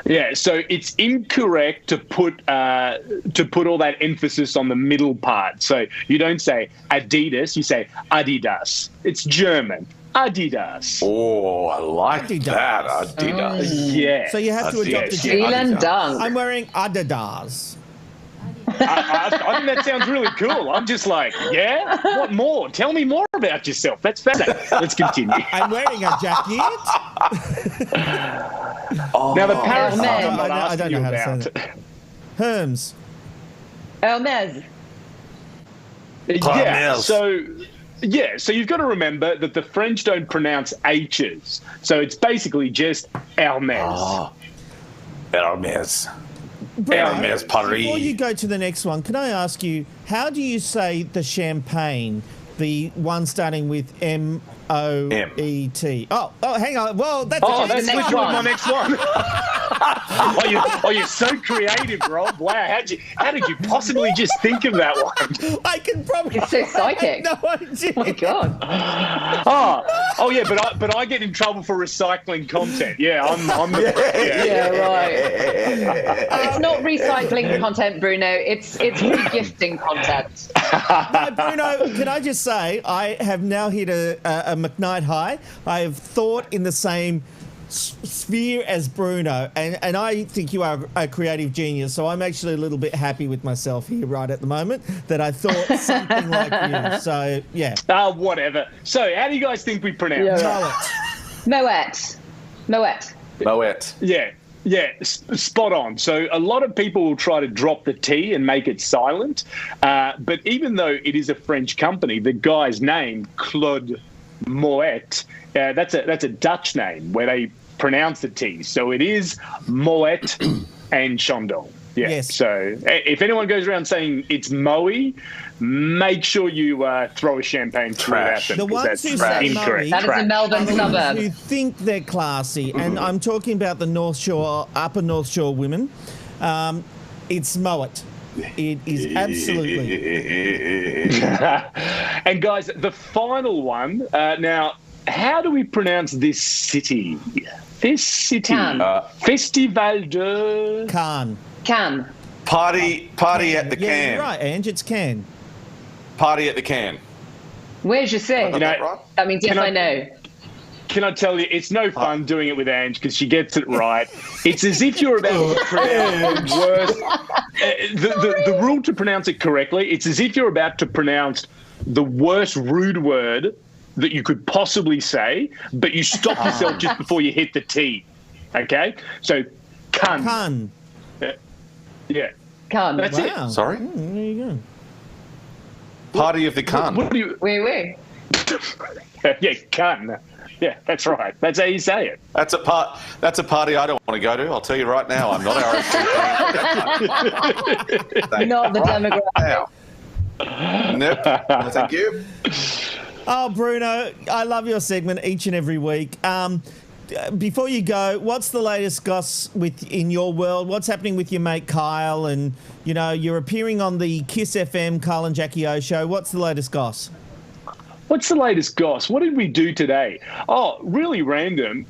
Yeah, so it's incorrect to put all that emphasis on the middle part. So you don't say Adidas, you say Adidas. It's German. Adidas. Oh, I like that. Adidas. Yeah. So you have to adopt a Vielen Dank. I'm wearing Adidas. I think that sounds really cool. I'm just like, yeah? What more? Tell me more about yourself. That's better. Let's continue. I'm wearing a jacket. Now, the parasite Hermes. I'm not I asking don't you know how to say about. that. Hermes. Hermes. So you've got to remember that the French don't pronounce H's. So it's basically just Hermes. Oh, Hermes. Bruno, Hermes Paris. before you go to the next one, can I ask you, how do you say the champagne, the one starting with M-O-E-T? Oh, hang on. Well, that's that's literally my next one. You're so creative, Rob. Wow, how did you possibly just think of that one? I can probably. You're so psychic. No idea. Oh my god. Oh yeah, but I get in trouble for recycling content. Yeah, I'm Yeah, right. It's not recycling content, Bruno. It's regifting content. No, Bruno, can I just say, I have now hit a McKnight high. I have thought in the same sphere as Bruno, and I think you are a creative genius, so I'm actually a little bit happy with myself here right at the moment that I thought something like you. So, yeah. Whatever. So, how do you guys think we pronounce it? Moet. Yeah, spot on. So a lot of people will try to drop the T and make it silent. But even though it is a French company, the guy's name, Claude Moet, that's a Dutch name where they pronounce the T. So it is Moet and Chandon. Yeah. Yes. So if anyone goes around saying it's Moe, make sure you throw a champagne flute at them. The ones who say Moe, That is a Melbourne suburb. who think they're classy, and I'm talking about the North Shore, Upper North Shore women. It's Moet. It is absolutely. And guys, the final one. Now, how do we pronounce this city? This city. Festival de Cannes. Cannes. Party at the Yeah, can. you're right, Ange. It's Cannes. Party at the can. Where's your say? You know, That means yes, I know. Can I tell you, it's no fun doing it with Ange because she gets it right. It's as if you're about to pronounce the worst. The rule to pronounce it correctly, it's as if you're about to pronounce the worst rude word that you could possibly say, but you stop yourself just before you hit the T. Okay? So, cunt. Cannes. Yeah. Cannes. That's it. Sorry? There you go. Party of the can. What do you... Wait. Yeah, cunt. Yeah, that's right. That's how you say it. That's a party I don't want to go to. I'll tell you right now. I'm not RSVPing. Not the demographic. Nope. No, thank you. Oh, Bruno, I love your segment each and every week. Before you go, what's the latest goss in your world? What's happening with your mate Kyle? And, you know, you're appearing on the Kiss FM Kyle and Jackie O show. What's the latest goss? What's the latest goss? What did we do today? Oh, really random.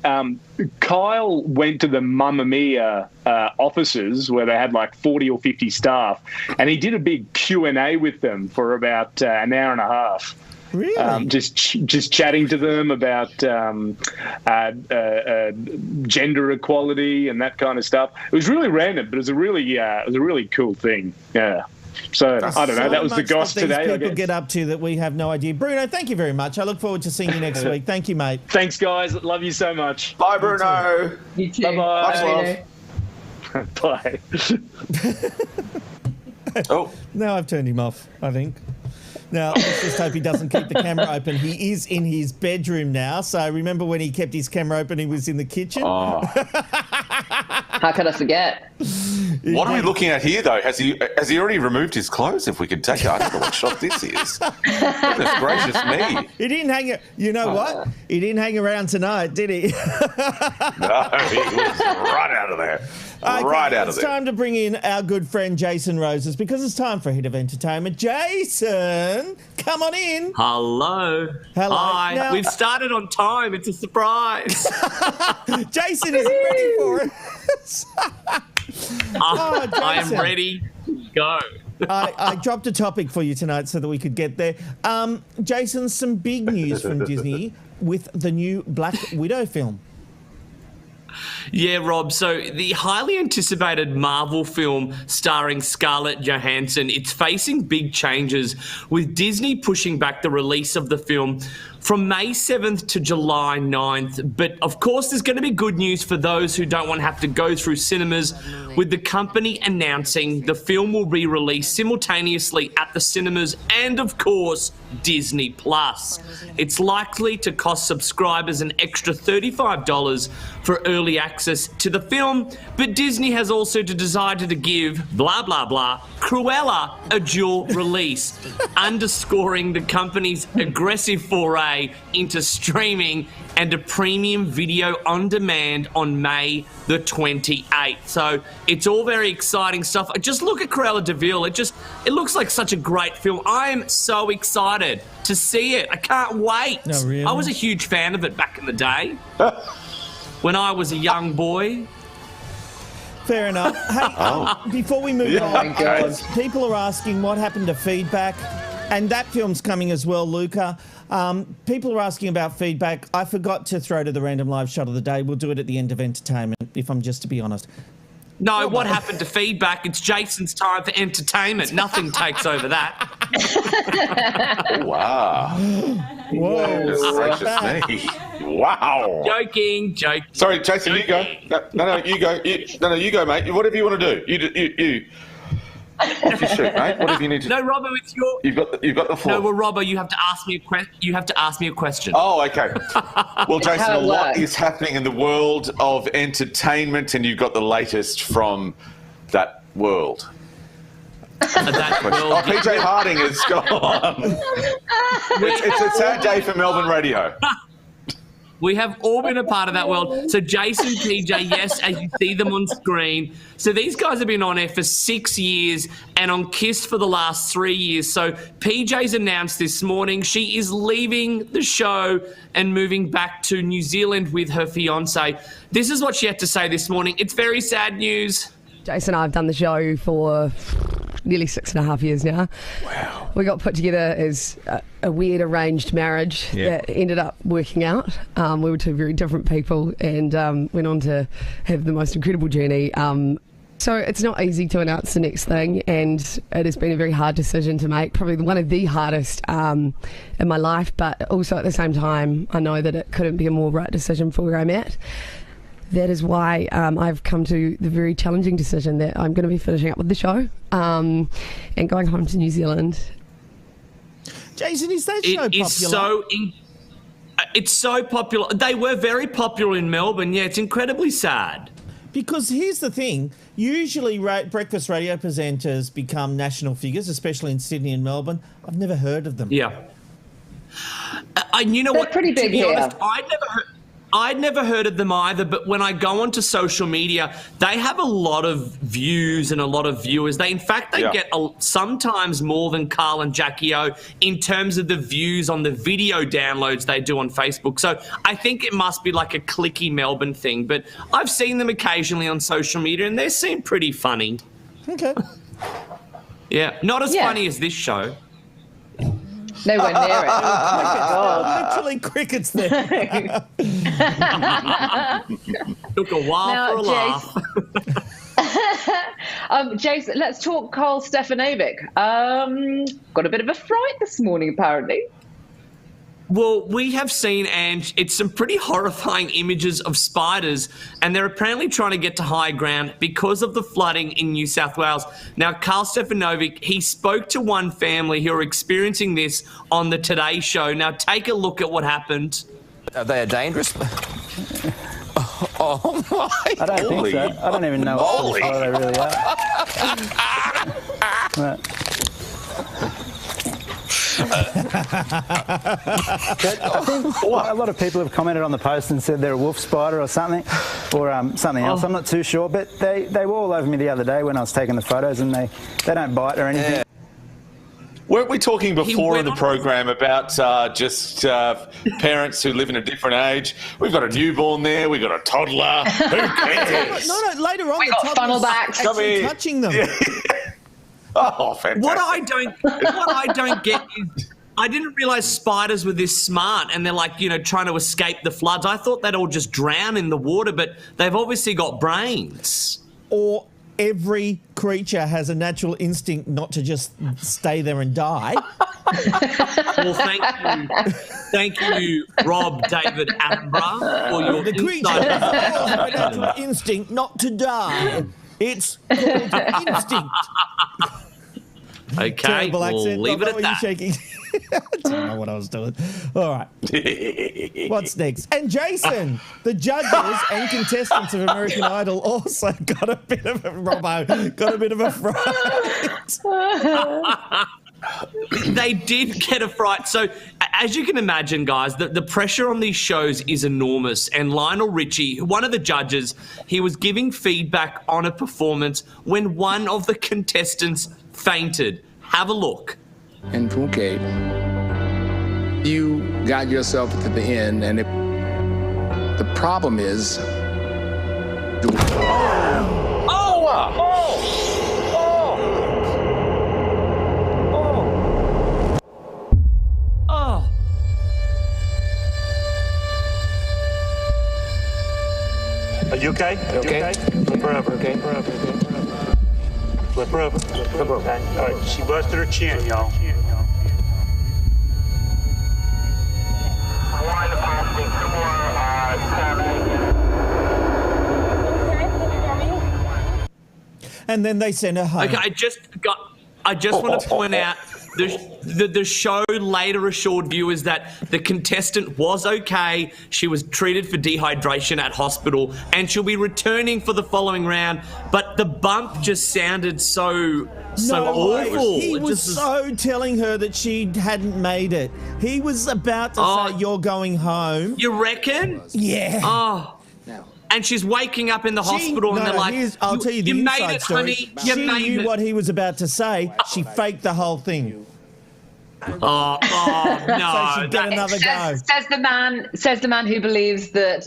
Kyle went to the Mamma Mia offices where they had like 40 or 50 staff, and he did a big Q&A with them for about an hour and a half. Really? Just chatting to them about gender equality and that kind of stuff. It was really random, but it was a really cool thing. Yeah. So I don't know. That was the goss today. These people get up to that we have no idea. Bruno, thank you very much. I look forward to seeing you next week. Thank you, mate. Thanks, guys. Love you so much. Bye, Bruno. You too. Bye-bye. Bye. Oh. Now I've turned him off, I think. Now, let's just hope he doesn't keep the camera open. He is in his bedroom now. So remember when he kept his camera open, he was in the kitchen? Oh. How could I forget? What are we looking at here, though? Has he already removed his clothes? If we could take it, I don't know what shot this is. Goodness gracious me! He didn't hang it. You know what? He didn't hang around tonight, did he? No, he was right out of there. Okay, right out of it's there. time to bring in our good friend Jason Roses because it's time for a hit of entertainment. Jason, come on in. Hello. Hello. Hi. Now- We've started on time. It's a surprise. Jason isn't ready for it. I am Jason. ready to go. I dropped a topic for you tonight so that we could get there. Jason, some big news from Disney with the new Black Widow film. Yeah, Rob. So the highly anticipated Marvel film starring Scarlett Johansson, it's facing big changes with Disney pushing back the release of the film from May 7th to July 9th. But of course, there's going to be good news for those who don't want to have to go through cinemas, with the company announcing the film will be released simultaneously at the cinemas and, of course, Disney Plus. It's likely to cost subscribers an extra $35 for early access to the film, but Disney has also decided to give, blah, blah, blah, Cruella a dual release, underscoring the company's aggressive foray into streaming and a premium video on demand on May the 28th. So it's all very exciting stuff. Just look at Cruella de Vil. It looks like such a great film. I am so excited to see it. I can't wait. No, really? I was a huge fan of it back in the day when I was a young boy. Fair enough. Hey, before we move on, people are asking what happened to feedback, and that film's coming as well, Luca. People are asking about feedback. I forgot to throw to the random live shot of the day. We'll do it at the end of entertainment, if I'm just to be honest. No, what happened to feedback? It's Jason's time for entertainment. Nothing takes over that. Wow. Whoa. Goodness gracious me. Wow. Joking. Sorry, Jason, you go. No, you go. You go, mate. Whatever you want to do. You. Off your shoot, mate. Whatever you need to. No, Robbo, it's your. You've got the floor. No, well, Robbo, you have to ask me a question. Oh, okay. Well, Jason, how a it lot works. is happening in the world of entertainment, and you've got the latest from that world? That world. PJ Harding is gone. It's a sad day for Melbourne radio. We have all been a part of that world. So Jason, PJ, yes, as you see them on screen. So these guys have been on air for 6 years and on KISS for the last 3 years. So PJ's announced this morning she is leaving the show and moving back to New Zealand with her fiancé. This is what she had to say this morning. It's very sad news. Jason and I have done the show for nearly 6.5 years now. Wow. We got put together as a weird arranged marriage that ended up working out. We were two very different people and went on to have the most incredible journey. So it's not easy to announce the next thing, and it has been a very hard decision to make, probably one of the hardest in my life, but also at the same time I know that it couldn't be a more right decision for where I'm at. That is why I've come to the very challenging decision that I'm going to be finishing up with the show and going home to New Zealand. Jason, is that show popular? It's so popular. They were very popular in Melbourne. Yeah, it's incredibly sad. Because here's the thing. Usually breakfast radio presenters become national figures, especially in Sydney and Melbourne. I've never heard of them. Yeah. And you know They're what? pretty big to be here. honest, I'd never heard of them either, but when I go onto social media, they have a lot of views and a lot of viewers. They get sometimes more than Carl and Jackie O in terms of the views on the video downloads they do on Facebook. So I think it must be like a clicky Melbourne thing, but I've seen them occasionally on social media and they seem pretty funny. Okay. Yeah, not as funny as this show. Nowhere near it. Oh, literally crickets there. Took a while for a laugh. Jason, let's talk Carl Stefanovic. Got a bit of a fright this morning, apparently. Well, we have seen, and it's some pretty horrifying images of spiders, and they're apparently trying to get to high ground because of the flooding in New South Wales. Now, Carl Stefanovic, he spoke to one family who are experiencing this on the Today Show. Now, take a look at what happened. Are they dangerous? Oh my! I don't think so. I don't even know what they really are. I think a lot of people have commented on the post and said they're a wolf spider or something, or something else. I'm not too sure, but they were all over me the other day when I was taking the photos, and they don't bite or anything. Yeah. Weren't we talking before in the program about just parents who live in a different age? We've got a newborn there. We've got a toddler. Who cares? No, later on, we got funnelbacks actually touching them. Yeah. Oh, fantastic. What I don't get is I didn't realise spiders were this smart and they're like, trying to escape the floods. I thought they'd all just drown in the water, but they've obviously got brains. Or every creature has a natural instinct not to just stay there and die. Well, thank you, Rob David Attenborough, for your The creature has a natural instinct not to die. It's called instinct. Okay, we'll leave it at that. Shaking. I don't know what I was doing. All right. What's next? And Jason, the judges and contestants of American Idol also got a bit of a fright. They did get a fright. So, as you can imagine, guys, the pressure on these shows is enormous. And Lionel Richie, one of the judges, he was giving feedback on a performance when one of the contestants fainted. Have a look. In Phuket, you got yourself to the end, and the problem is... Are you okay? Okay. Flip her over. Okay. Flip her over. Okay. All right. She busted her chin, y'all. And then they sent her home. Okay, I just want to point out The show later assured viewers that the contestant was okay. She was treated for dehydration at hospital, and she'll be returning for the following round. But the bump just sounded so awful. He was so telling her that she hadn't made it. He was about to say, "You're going home." You reckon? Yeah. Oh. And she's waking up in the hospital, and they're like, I'll tell you the you inside made it, story. honey. She You made knew it. what he was about to say. She faked the whole thing. Oh no! So she'd get another go. Says the man who believes that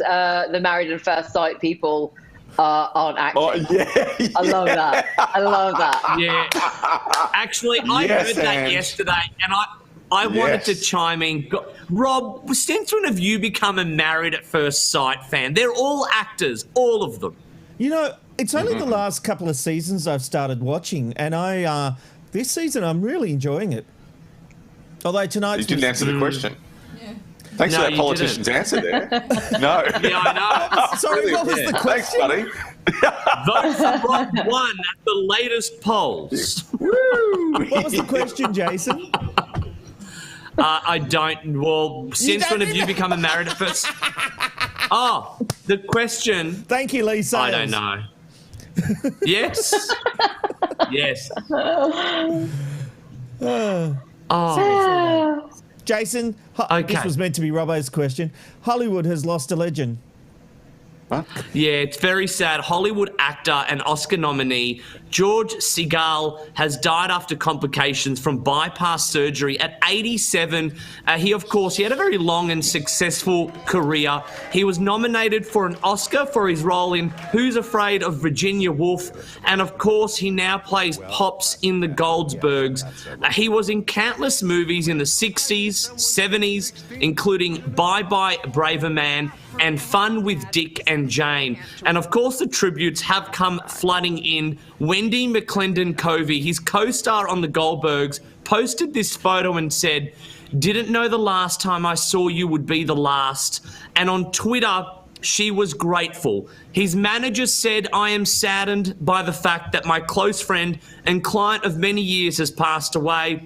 the Married at First Sight people aren't acting. Oh, yeah. I love that. I love that. Yeah. Actually, I heard that yesterday, and I wanted to chime in. Rob, since when have you become a Married at First Sight fan? They're all actors, all of them. You know, it's only the last couple of seasons I've started watching, and this season I'm really enjoying it. Although tonight's... You didn't answer the question. Thanks for that politician's answer there. No. Yeah, I know. Sorry, what was the question? Thanks, buddy. Vote for Rob 1 at the latest polls. What was the question, Jason? I don't... Well, since when have you become a Married at First... Oh, the question... Thank you, Lee Sales. I don't know. Yes. Yes. Jason, this was meant to be Robbo's question. Hollywood has lost a legend. What? Yeah, it's very sad. Hollywood actor and Oscar nominee George Segal has died after complications from bypass surgery at 87. He had a very long and successful career. He was nominated for an Oscar for his role in Who's Afraid of Virginia Woolf, and of course he now plays Pops in the Goldbergs. He was in countless movies in the 60s, 70s, including Bye Bye Braver Man and Fun with Dick and Jane. And of course the tributes have come flooding in. Wendy McClendon-Covey, his co-star on the Goldbergs, posted this photo and said, "Didn't know the last time I saw you would be the last." And on Twitter, she was grateful. His manager said, "I am saddened by the fact that my close friend and client of many years has passed away.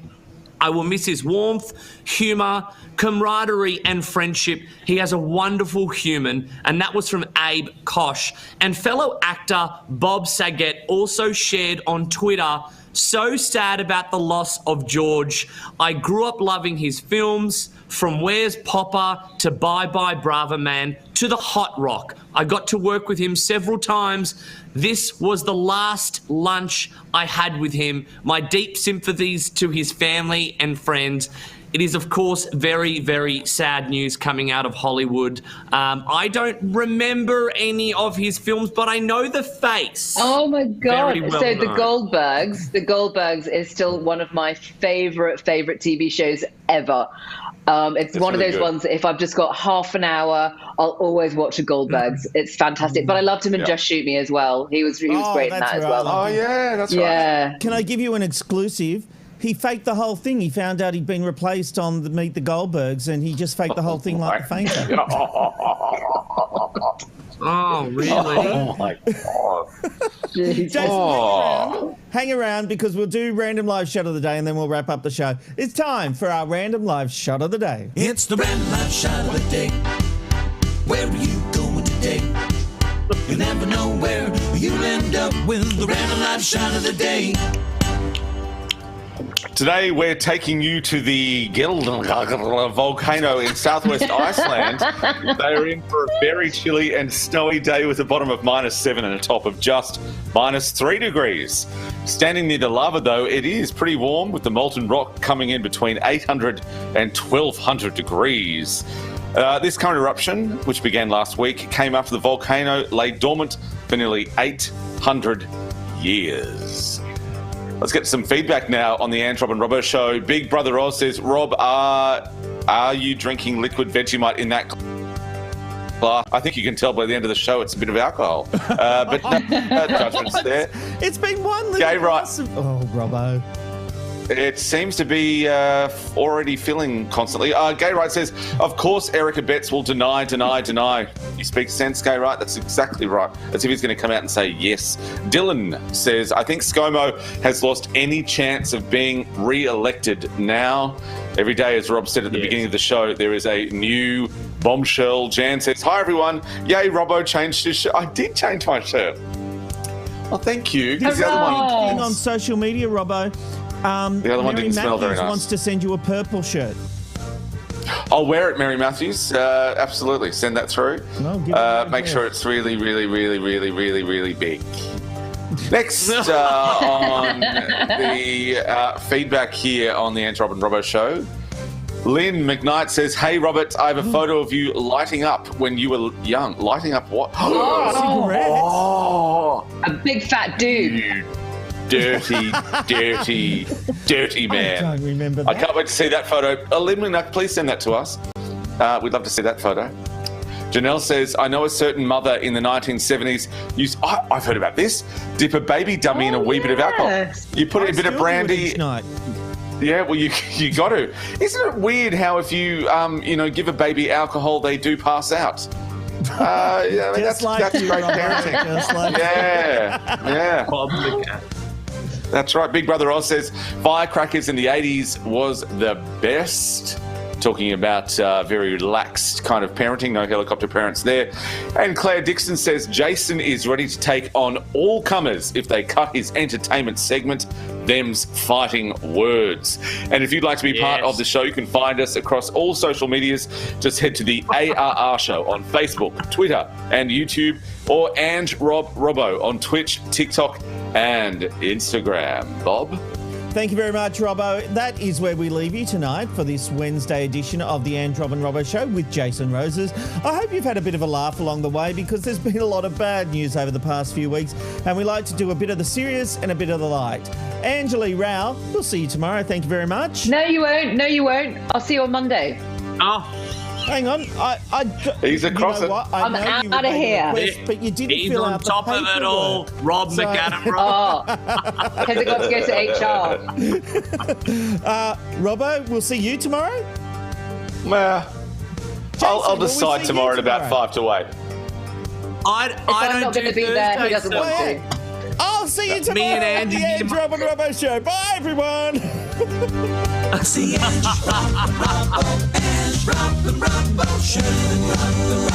I will miss his warmth, humour, camaraderie and friendship. He has a wonderful human." And that was from Abe Kosh. And fellow actor Bob Saget also shared on Twitter, "So sad about the loss of George. I grew up loving his films, from Where's Popper to Bye Bye Braver Man to The Hot Rock. I got to work with him several times. This was the last lunch I had with him. My deep sympathies to his family and friends." It is, of course, very, very sad news coming out of Hollywood. I don't remember any of his films, but I know the face. Oh, my God. Well so known. The Goldbergs is still one of my favorite TV shows ever. It's one of those ones, if I've just got half an hour, I'll always watch a Goldbergs. It's fantastic. But I loved him in Just Shoot Me as well. He was great in that as well. Oh, yeah, that's right. Can I give you an exclusive? He faked the whole thing. He found out he'd been replaced on the Meet the Goldbergs, and he just faked the whole thing like the fainter. Oh, really? Oh, my God. Jason, hang around because we'll do Random Live Shot of the Day and then we'll wrap up the show. It's time for our Random Live Shot of the Day. It's the Random Live Shot of the Day. Where are you going today? You never know where you'll end up with the Random Live Shot of the Day. Today we're taking you to the Goldbergs volcano in southwest Iceland. They are in for a very chilly and snowy day with a bottom of -7 and a top of just -3 degrees. Standing near the lava, though, it is pretty warm with the molten rock coming in between 800 and 1200 degrees. This current eruption, which began last week, came after the volcano lay dormant for nearly 800 years. Let's get some feedback now on the Ant, Rob and Robbo show. Big Brother Oz says, "Rob, are you drinking liquid Vegemite in that glass? I think you can tell by the end of the show it's a bit of alcohol." But no judgments there. It's been one little Gay right. glass of... Oh, Robbo. It seems to be already filling constantly. Gay Right says, of course Erica Betts will deny. You speak sense, Gay Right? That's exactly right. As if he's going to come out and say yes. Dylan says, I think ScoMo has lost any chance of being re-elected now. Every day, as Rob said at the beginning of the show, there is a new bombshell. Jan says, hi everyone. Yay, Robbo changed his shirt. I did change my shirt. Well, thank you. The other one on social media, Robbo. The other one didn't smell very nice. Wants to send you a purple shirt. I'll wear it, Mary Matthews. Absolutely. Send that through. Make sure it's really, really, really, really, really, really big. Next on the feedback here on the Ant, Rob and Robbo show, Lynn McKnight says, hey, Robert, I have a photo of you lighting up when you were young. Lighting up what? Cigarettes. Oh, a big fat dude. You dirty, dirty man. I don't remember that. I can't wait to see that photo. Lynn McKnight, please send that to us. We'd love to see that photo. Janelle says, I know a certain mother in the 1970s used, I've heard about this, dip a baby dummy in a wee bit of alcohol. You put a bit of brandy. Yeah, well, you got to. Isn't it weird how if you, give a baby alcohol, they do pass out? That's great parenting. Yeah. That's right. Big Brother Oz says, firecrackers in the 80s was the best. Talking about very relaxed kind of parenting, no helicopter parents there. And Claire Dixon says, Jason is ready to take on all comers if they cut his entertainment segment. Them's fighting words. And if you'd like to be part of the show, you can find us across all social medias. Just head to the ARR Show on Facebook, Twitter and YouTube, or And Rob Robbo on Twitch, TikTok and Instagram. Bob? Thank you very much, Robbo. That is where we leave you tonight for this Wednesday edition of the Ant, Rob and Robbo Show with Jason Roses. I hope you've had a bit of a laugh along the way because there's been a lot of bad news over the past few weeks and we like to do a bit of the serious and a bit of the light. Angeli Rao, we'll see you tomorrow. Thank you very much. No, you won't. I'll see you on Monday. Hang on. He's across it. I'm out of here. But you didn't He's fill on out the top of it all. Rob McAdam. Has it got to go to HR? Robbo, we'll see you tomorrow? Well, I'll decide tomorrow at about 5 to 8. I don't not going to be there. He doesn't want to. I'll see you tomorrow Me and Andy. at the Ant, Rob and Robbo Show. Bye, everyone. It's the Ant, Rob and Robbo Show.